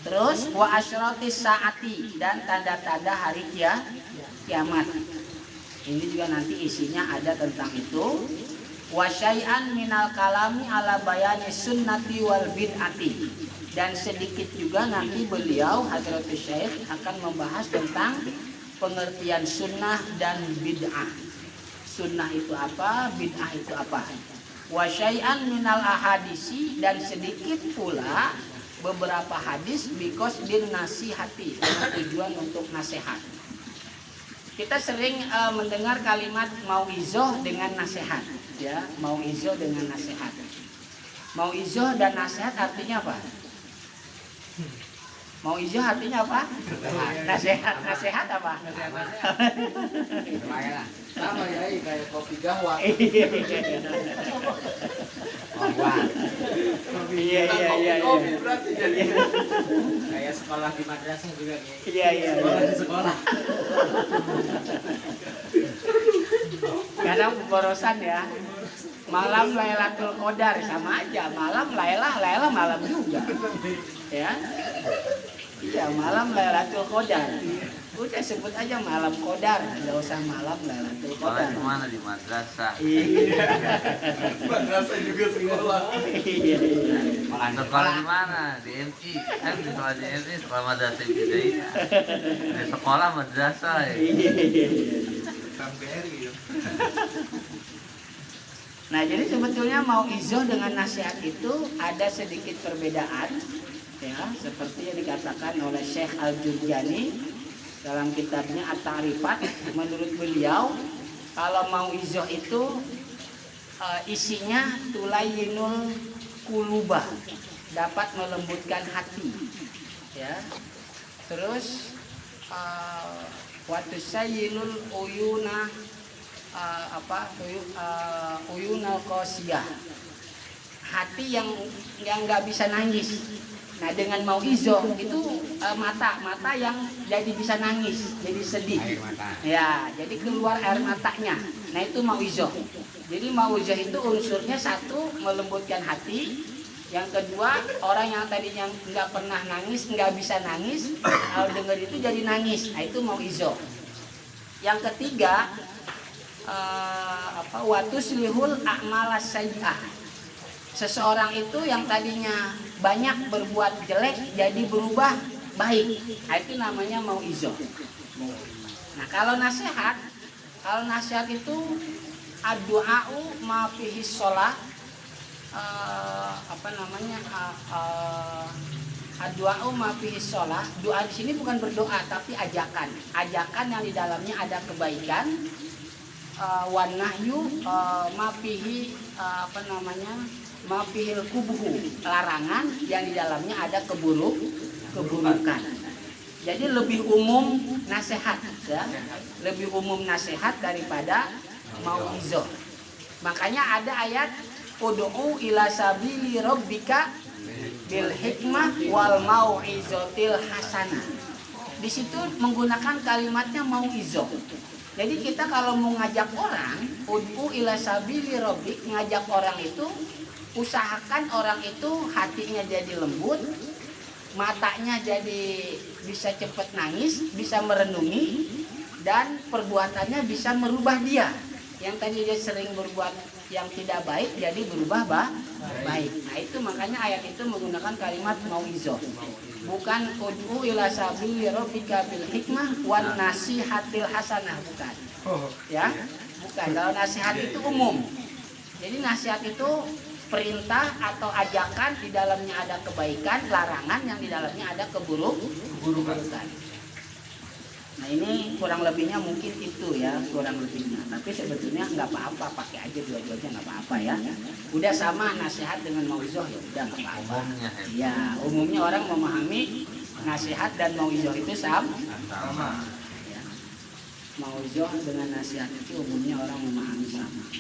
S4: Terus wa asyratis saati, dan tanda-tanda hari kiamat. Ini juga nanti isinya ada tentang itu. Wa syai'an minal kalami ala bayani sunnati wal bid'ati, dan sedikit juga nanti beliau Hadratus Syekh akan membahas tentang pengertian sunnah dan bid'ah. Sunnah itu apa, bid'ah itu apa. Wa syai'an minal ahadisi, dan sedikit pula beberapa hadis bikos bin nasihati, dengan tujuan untuk nasihat. Kita sering mendengar kalimat mau'izoh dengan nasihat, ya, mau'izoh dengan nasihat. Mau'izoh dan nasihat artinya apa? Mau'izoh artinya apa? Nasihat, nasihat apa?
S2: Sama ya, kayak kopi gahwa.
S4: Iya.
S2: Kopi berarti jadi
S3: Kayak sekolah di madrasah juga nih.
S4: Iya.
S2: di sekolah.
S4: Kadang pemborosan ya. Malam Lailatul Qadar sama aja, malam Lailah malam juga. Ya. Iya, malam Lailatul Qadar. Udah sebut aja malam Qadar, enggak usah malam Lailatul Qadar.
S3: Kemana di madrasah?
S4: Iya.
S2: Madrasah juga sekolah.
S4: Iya.
S3: Sekolah di mana? Di MI. Kan di sekolah di MI, sekolah madrasah Ibtidaiyah. Di sekolah madrasah ya.
S2: KBRI ya.
S4: Nah, jadi sebetulnya mau'izoh dengan nasihat itu ada sedikit perbedaan, ya, seperti yang dikatakan oleh Syekh Al-Jurjani dalam kitabnya At-Ta'rifat. Menurut beliau, kalau mau'izoh itu isinya tulayyinul qulubah, dapat melembutkan hati, ya. Terus wa tusayyinul uyuna uyunal qasiyah, hati yang nggak bisa nangis. Nah, dengan mau'izoh itu mata yang jadi bisa nangis, jadi sedih.
S3: Air mata.
S4: Ya, jadi keluar air matanya. Nah, itu mau'izoh. Jadi mau'izoh itu unsurnya satu, melembutkan hati. Yang kedua, orang yang tadinya nggak pernah nangis, nggak bisa nangis, kalau dengar itu jadi nangis. Nah, itu mau'izoh. Yang ketiga, watuslihul a'malas sayyi'ah. Seseorang itu yang tadinya banyak berbuat jelek jadi berubah baik. Nah, itu namanya mau'izoh. Nah, kalau nasihat itu ad-du'a'u ma fihi shalah, ad-du'a'u ma fihi shalah. Doa di sini bukan berdoa tapi ajakan yang di dalamnya ada kebaikan. Wan nahyu mafihi mafihil kubuhu, larangan yang di dalamnya ada keburukan. Jadi lebih umum nasihat, ya, lebih umum nasihat daripada mau'izoh. Makanya ada ayat ud'u ila sabili rabbika bil hikmah wal mau'izotil hasanah. Di situ menggunakan kalimatnya mau'izoh. Jadi kita kalau mau ngajak orang, ud'u ila sabili rabbik, ngajak orang itu, usahakan orang itu hatinya jadi lembut, matanya jadi bisa cepat nangis, bisa merenungi, dan perbuatannya bisa merubah dia. Yang tadi dia sering berbuat yang tidak baik jadi berubah baik. Nah, itu makanya ayat itu menggunakan kalimat mau'izoh. Bukan ud'u ila sabili rabbika bil hikmah wan nasihatil hasanah, bukan. Ya, bukan. Kalau nasihat itu umum. Jadi nasihat itu perintah atau ajakan, di dalamnya ada kebaikan, larangan yang di dalamnya ada keburukan. Nah, ini kurang lebihnya mungkin itu ya, kurang lebihnya. Tapi sebetulnya nggak apa-apa, pakai aja dua-duanya nggak apa-apa ya. Udah sama nasihat dengan mau'izoh, ya udah nggak apa-apa. Ya, umumnya orang memahami nasihat dan mau'izoh itu sama. Ya. Mau'izoh dengan nasihat itu umumnya orang memahami sama.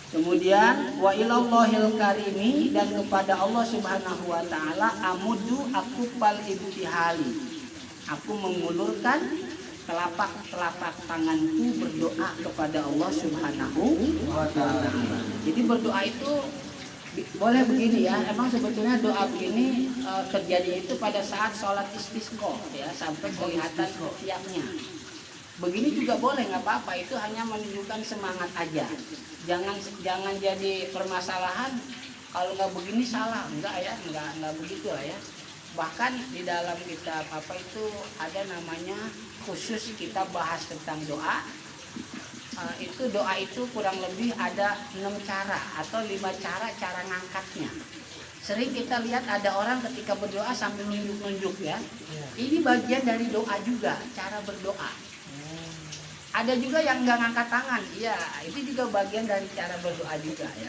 S4: Kemudian wa ilallahil karimi, dan kepada Allah Subhanahu wa taala amudu aku pal ibtihali. Aku mengulurkan telapak tanganku berdoa kepada Allah Subhanahu wa taala. Jadi berdoa itu boleh begini ya. Emang sebetulnya doa begini terjadi itu pada saat sholat istisqa ya, sampai kelihatan tiapnya. Begini juga boleh, nggak apa-apa, itu hanya menunjukkan semangat aja. Jangan jadi permasalahan kalau nggak begini salah, enggak ya, enggak begitu lah ya. Bahkan di dalam kitab apa itu ada namanya khusus kita bahas tentang doa. Itu doa itu kurang lebih ada 6 cara atau 5 cara ngangkatnya. Sering kita lihat ada orang ketika berdoa sambil nunjuk-nunjuk ya. Ini bagian dari doa juga, cara berdoa. Ada juga yang nggak ngangkat tangan, iya itu juga bagian dari cara berdoa juga ya.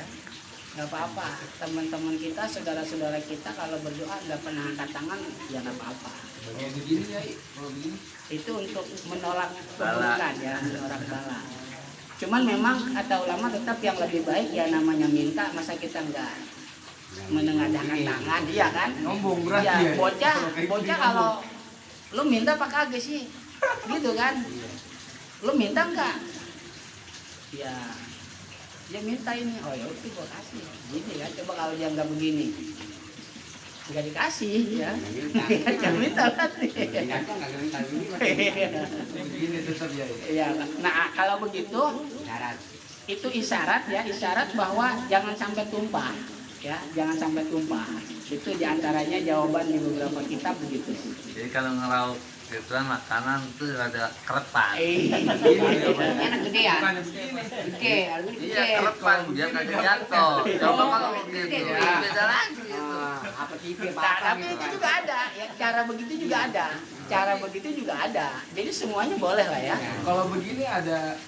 S4: Nggak apa-apa, teman-teman kita, saudara-saudara kita kalau berdoa nggak pernah angkat tangan, ya nggak apa-apa.
S2: Kayak begini ya, kalau begini.
S4: Itu untuk menolak keburukan ya, menolak bala. Cuman memang kata ulama tetap yang lebih baik ya namanya minta, masa kita nggak menengadahkan tangan, iya kan?
S2: Nyombong berarti
S4: Ya,
S2: ya.
S4: bocah kalau lu minta apa kagak sih, gitu kan? Lu minta enggak? Ya minta ini. Oh ya udah gua kasih. Gini ya, coba kalau dia enggak begini, enggak dikasih ya. Jangan minta nanti.
S2: Begini tetap ya.
S4: Ya, nah kalau begitu itu isyarat ya, isyarat bahwa jangan sampai tumpah ya, jangan sampai tumpah. Itu diantaranya jawaban di beberapa kitab begitu.
S3: Jadi kalau ngeraup gituan makanan itu ada kerepan.
S5: Enak gede ya?
S2: Bukan begini.
S5: Gede, harusnya gede.
S3: Iya kerepan biar kagak jatuh. Coba kalau begitu beda lagi itu.
S5: Apa TV
S4: Tapi itu juga ada, ya cara begitu juga ada, cara begitu juga ada. Jadi semuanya boleh lah ya.
S2: Kalau begini ada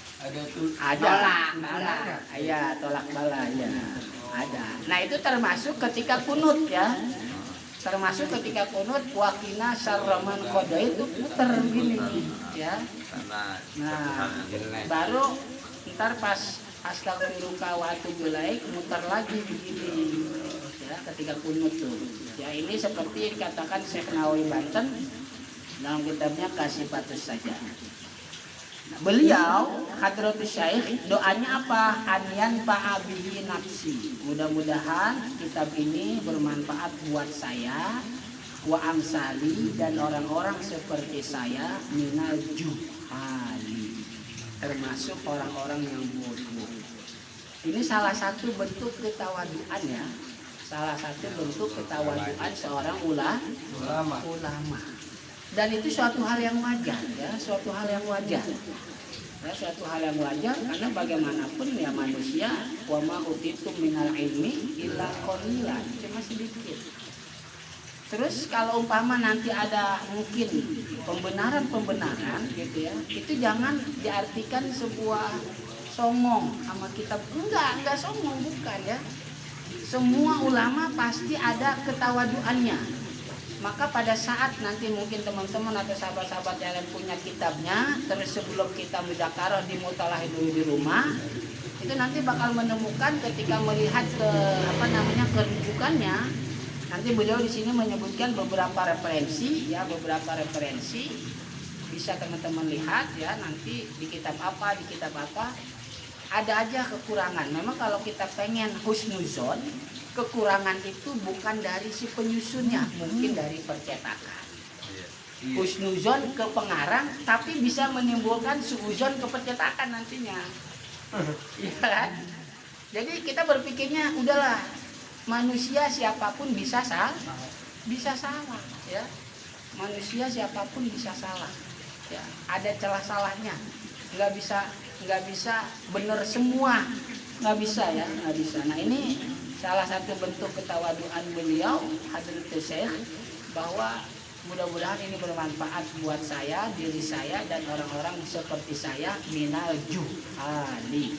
S2: tuh.
S4: Ada.
S5: Tolak bala.
S4: Iya, tolak bala ya. Ada. Nah itu termasuk ketika kunut ya. Termasuk ketika kunut wakina sarraman koda itu puter gini ya. Nah baru ntar pas astagfiruka wa atubu ilaik muter lagi begini ya ketika kunut tuh. Ya ini seperti katakan Syekh Nawawi Banten dalam kitabnya Kasifatus Saja. Nah, beliau Hadratus Syekh doanya apa? Anyan fa'abihi nafsi. Mudah-mudahan kitab ini bermanfaat buat saya wa amsali dan orang-orang seperti saya minal juhali, termasuk orang-orang yang bodoh. Ini salah satu bentuk ketawaduan ya. Salah satu bentuk ketawaduan seorang ulama. Dan itu suatu hal yang wajar ya, suatu hal yang wajar. Ya, suatu hal yang wajar karena bagaimanapun ya manusia wa ma utitum minal ilmi illa qalilan, cuma sedikit. Terus kalau umpama nanti ada mungkin pembenaran gitu ya, itu jangan diartikan sebuah songong sama kitab. Enggak songong, bukan ya. Semua ulama pasti ada ketawaduannya. Maka pada saat nanti mungkin teman-teman atau sahabat-sahabat yang punya kitabnya, terus sebelum kita mudzakarah di mutalaah dulu di rumah, itu nanti bakal menemukan ketika melihat kerujukannya. Nanti beliau di sini menyebutkan beberapa referensi ya, beberapa referensi bisa teman-teman lihat ya, nanti di kitab apa ada aja kekurangan. Memang kalau kita pengen husnuzon, kekurangan itu bukan dari si penyusunnya, mungkin dari percetakan. Husnuzon ke pengarang, tapi bisa menimbulkan suuzon ke percetakan nantinya. Iya kan? Jadi kita berpikirnya udahlah, manusia siapapun bisa salah ya. Manusia siapapun bisa salah. Ya, ada celah salahnya. Nggak bisa benar semua, nggak bisa. Nah ini salah satu bentuk ketawaduan beliau Hadratus Syekh, bahwa mudah-mudahan ini bermanfaat buat saya, diri saya dan orang-orang seperti saya minal juhali,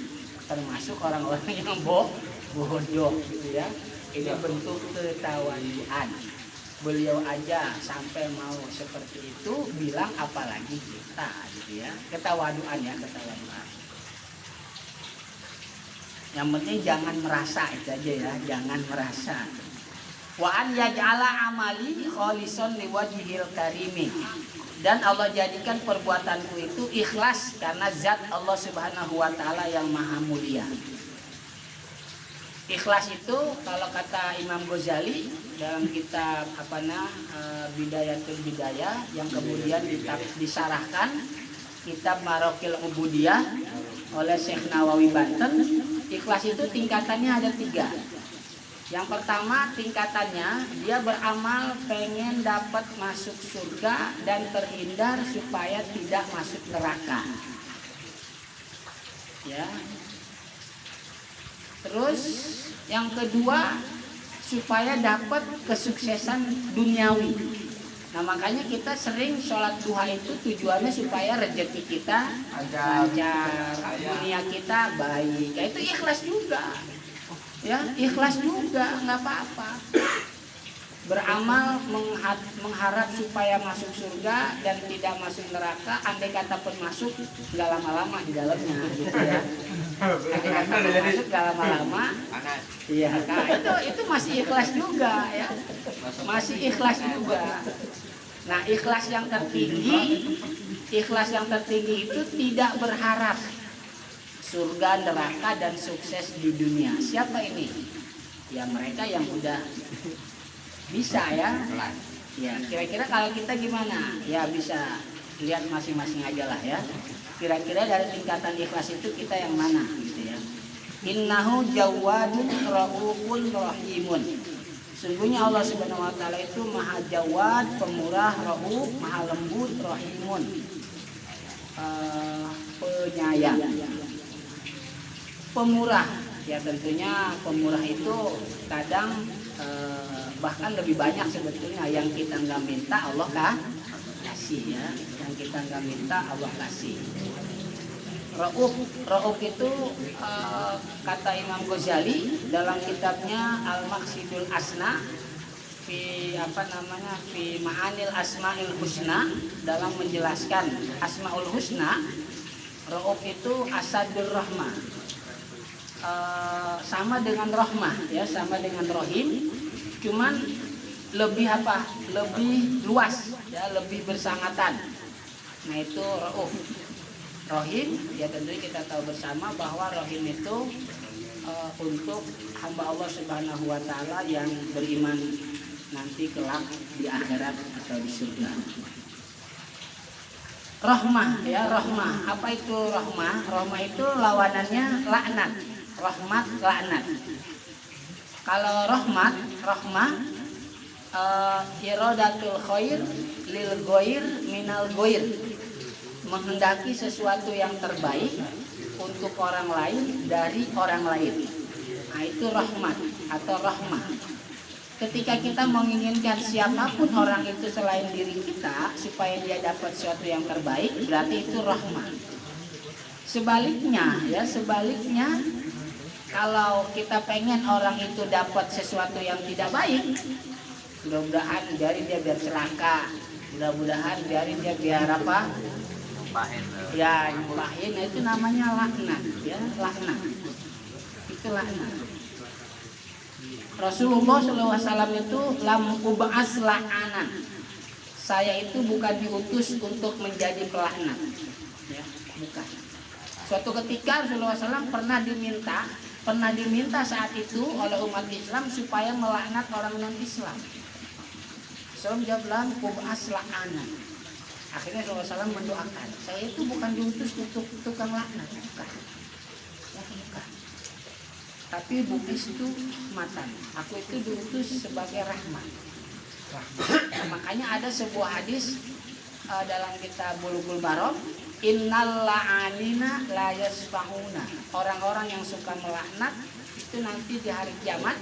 S4: termasuk orang-orang yang bodoh gitu ya. Ini bentuk ketawaduan. Beliau aja sampai mau seperti itu, bilang apalagi kita gitu ya. Ketawaduan ya, ketawaduan. Yang penting jangan merasa, itu aja ya, jangan merasa. Wa an yaj'ala amali khalisan liwajhil karimi. Dan Allah jadikan perbuatanku itu ikhlas karena zat Allah Subhanahu wa taala yang maha mulia. Ikhlas itu kalau kata Imam Ghazali dalam kitab Bidayatul Bidayah yang kemudian disarahkan kitab Marokil Ubudiyah oleh Syekh Nawawi Banten, ikhlas itu tingkatannya ada 3. Yang pertama tingkatannya dia beramal pengen dapat masuk surga dan terhindar supaya tidak masuk neraka. Ya. Terus yang kedua supaya dapat kesuksesan duniawi. Nah makanya kita sering sholat duha itu tujuannya supaya rezeki kita lancar, dunia kita baik. Ya, itu ikhlas juga. Ya ikhlas juga, nggak apa-apa. Beramal mengharap supaya masuk surga dan tidak masuk neraka. Andai kata pun masuk, nggak lama-lama di dalamnya, gitu ya. Andai kata pun masuk nggak lama-lama, iya. Nah itu masih ikhlas juga, ya. Masih ikhlas juga. Nah ikhlas yang tertinggi itu tidak berharap surga, neraka dan sukses di dunia. Siapa ini? Ya mereka yang udah bisa ya. Ya, kira-kira kalau kita gimana? Ya bisa lihat masing-masing aja lah ya. Kira-kira dari tingkatan ikhlas itu kita yang mana gitu ya. Innahu jawadun raufun rahimun. Sungguhnya Allah Subhanahu wa taala itu Maha Jawad, Pemurah, Rauf, Maha Lembut, Rahimun. Penyayang. Pemurah. Ya tentunya pemurah itu kadang bahkan lebih banyak sebetulnya yang kita nggak minta Allah kasih ya, yang kita nggak minta Allah kasih. Rauf itu kata Imam Ghazali dalam kitabnya Al-Maqsidul Asna fi fi Ma'anil Asmaul Husna, dalam menjelaskan Asmaul Husna, Rauf itu asadur rahmah. Sama dengan rahmah ya, sama dengan rohim, cuman lebih lebih luas ya, lebih bersangatan. Nah itu rauf. Rohim ya tentunya kita tahu bersama bahwa rohim itu untuk hamba Allah Subhanahu wa taala yang beriman nanti kelak di akhirat atau di surga. Rahmah ya, rahmah. Apa itu rahmah? Rahmah itu lawanannya laknat. Rahmat, laknat. Kalau rahmah iradatul khair lil ghair minal ghair, menghendaki sesuatu yang terbaik untuk orang lain dari orang lain. Nah itu rahmat atau rahmah. Ketika kita menginginkan siapapun orang itu selain diri kita supaya dia dapat sesuatu yang terbaik, berarti itu rahmah. Sebaliknya kalau kita pengen orang itu dapat sesuatu yang tidak baik, mudah-mudahan biarin dia biar celaka, mudah-mudahan biarin dia biar apa? Ya nyumpahin, itu namanya laknat ya, laknat. Itu laknat. Rasulullah SAW itu lam ub'as la'anan. Saya itu bukan diutus untuk menjadi pelaknat. Ya, bukan. Suatu ketika Rasulullah SAW pernah diminta saat itu oleh umat Islam supaya melaknat orang non-Islam. Rasulullah jawab lam ub'as la'anan. Akhirnya Rasulullah SAW mendoakan, saya itu bukan diutus untuk tukang laknat, bukan. Ya, bukan. Tapi bukis itu matan. Aku itu diutus sebagai rahmat. Nah, makanya ada sebuah hadis dalam kitab Bulughul Maram, innal la'anina la yasfa'una. Orang-orang yang suka melaknat itu nanti di hari kiamat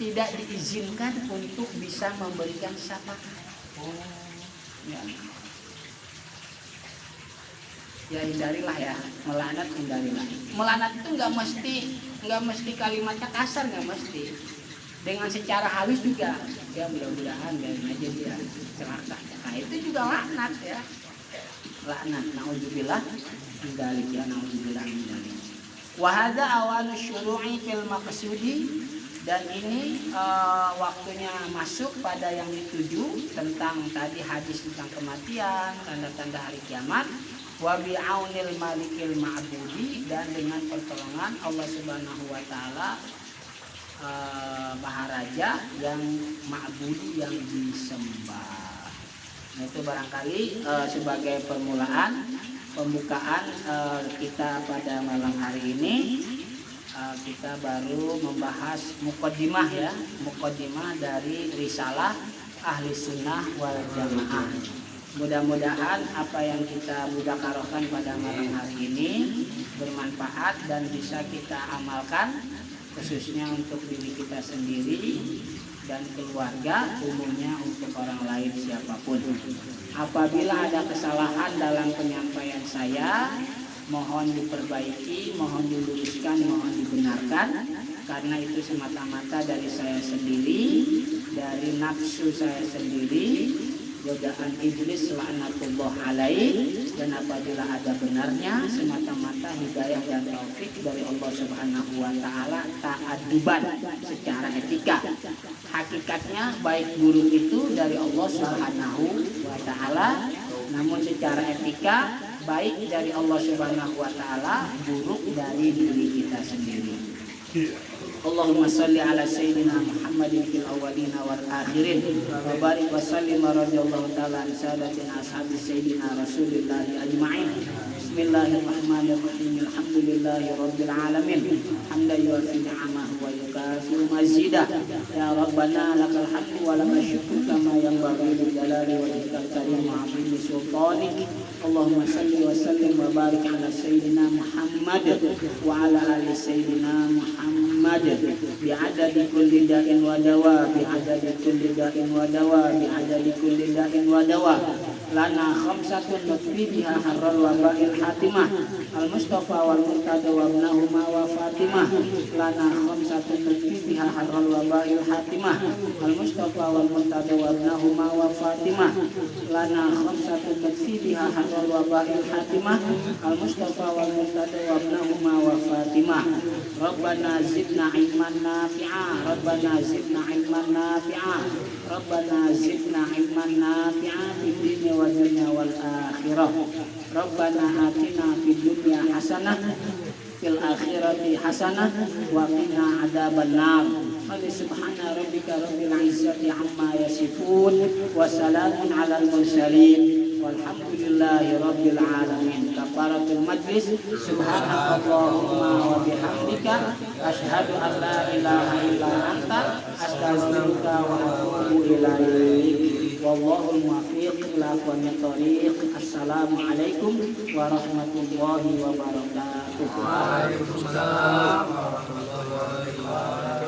S4: tidak diizinkan untuk bisa memberikan syafaat. Ya. Ya hindarilah ya, melaknat hindarilah. Melaknat itu nggak mesti kalimatnya kasar, nggak mesti. Dengan secara halus juga. Ya mudah-mudahan biarin aja dia celaka. Nah itu juga laknat ya. Laknat, naudzubillah hindalik ya, naudzubillah hindalik. Wahada awanu syuru'i fil maqsudi, dan ini waktunya masuk pada yang dituju tentang tadi hadis tentang kematian, tanda-tanda hari kiamat. Wa bi'aunil malikil ma'budi, dan dengan pertolongan Allah Subhanahu wa taala Maharaja yang ma'budi, yang disembah. Nah, itu barangkali sebagai permulaan pembukaan kita pada malam hari ini. Kita baru membahas muqaddimah ya, muqaddimah dari risalah Ahli Sunnah wal Jamaah. Mudah-mudahan apa yang kita mudzakarahkan pada malam hari ini bermanfaat dan bisa kita amalkan, khususnya untuk diri kita sendiri dan keluarga, umumnya untuk orang lain siapapun. Apabila ada kesalahan dalam penyampaian saya, mohon diperbaiki, mohon diluruskan, mohon dibenarkan, karena itu semata-mata dari saya sendiri, dari nafsu saya sendiri, godaan iblis laknatullah alaih, dan apabila ada benarnya semata-mata hidayah dan taufik dari Allah Subhanahu wa taala, ta'adduban secara etika. Hakikatnya baik buruk itu dari Allah Subhanahu wa taala, namun secara etika baik dari Allah Subhanahu wa taala, buruk dari diri kita sendiri. Allahumma salli ala sayyidina Muhammadin fil awwalina wal akhirin wa barik wa sallim radhiyallahu ta'ala an sadatina ashabi sayyidina Rasulillah ajma'in. Bismillahirrahmanirrahim. Alhamdulillahi rabbil alamin. Hamdan yuwafi ni'amahu wa yukafi'u mazidah. Ya Rabbana lakal hamdu wa lakal syukru kama yanbaghi li jalali wajhikal karim wa 'azimi sultanik. Allahumma salli wa sallim wa barik ala sayyidina Muhammad wa ala ali sayyidina Muhammad bi'adadi kulli da'in wa dawa, bi'adadi kulli da'in wa dawa, bi'adadi kulli da'in wa dawa. Lana khamsatun nutbi biha harral waba'il hatimah, al-mustafa wal murtada wa ibnahuma wa fatimah. Lana khamsatun nutbi biha harral waba'il hatimah, al-mustafa wal murtada wa ibnahuma wa fatimah. Lana khamsatun nutbi biha harral waba'il hatimah, al-mustafa wal murtada wa ibnahuma wa fatimah. Rabbana zidna ilman nafi'a, Rabbana zidna ilman nafi'a, Rabbana zidna ilman nafi'a fid dunya wad dunya wal akhirah. Rabbana atina fid dunya hasanah fil akhirati hasanah wa qina adzabannar. Subhana rabbika rabbil izzati amma yasifun wa salamun alal mursalin walhamdulillahi rabbil alamin. Kafaratul majlis. Subhanakallahumma wa bihamdika asyhadu an la ilaha illa anta astaghfiruka wa atubu ilaik. Wallahul muwaffiq ila aqwamit thoriq. Assalamualaikum warahmatullahi wabarakatuh.
S2: Waalaikumsalam warahmatullahi wabarakatuh.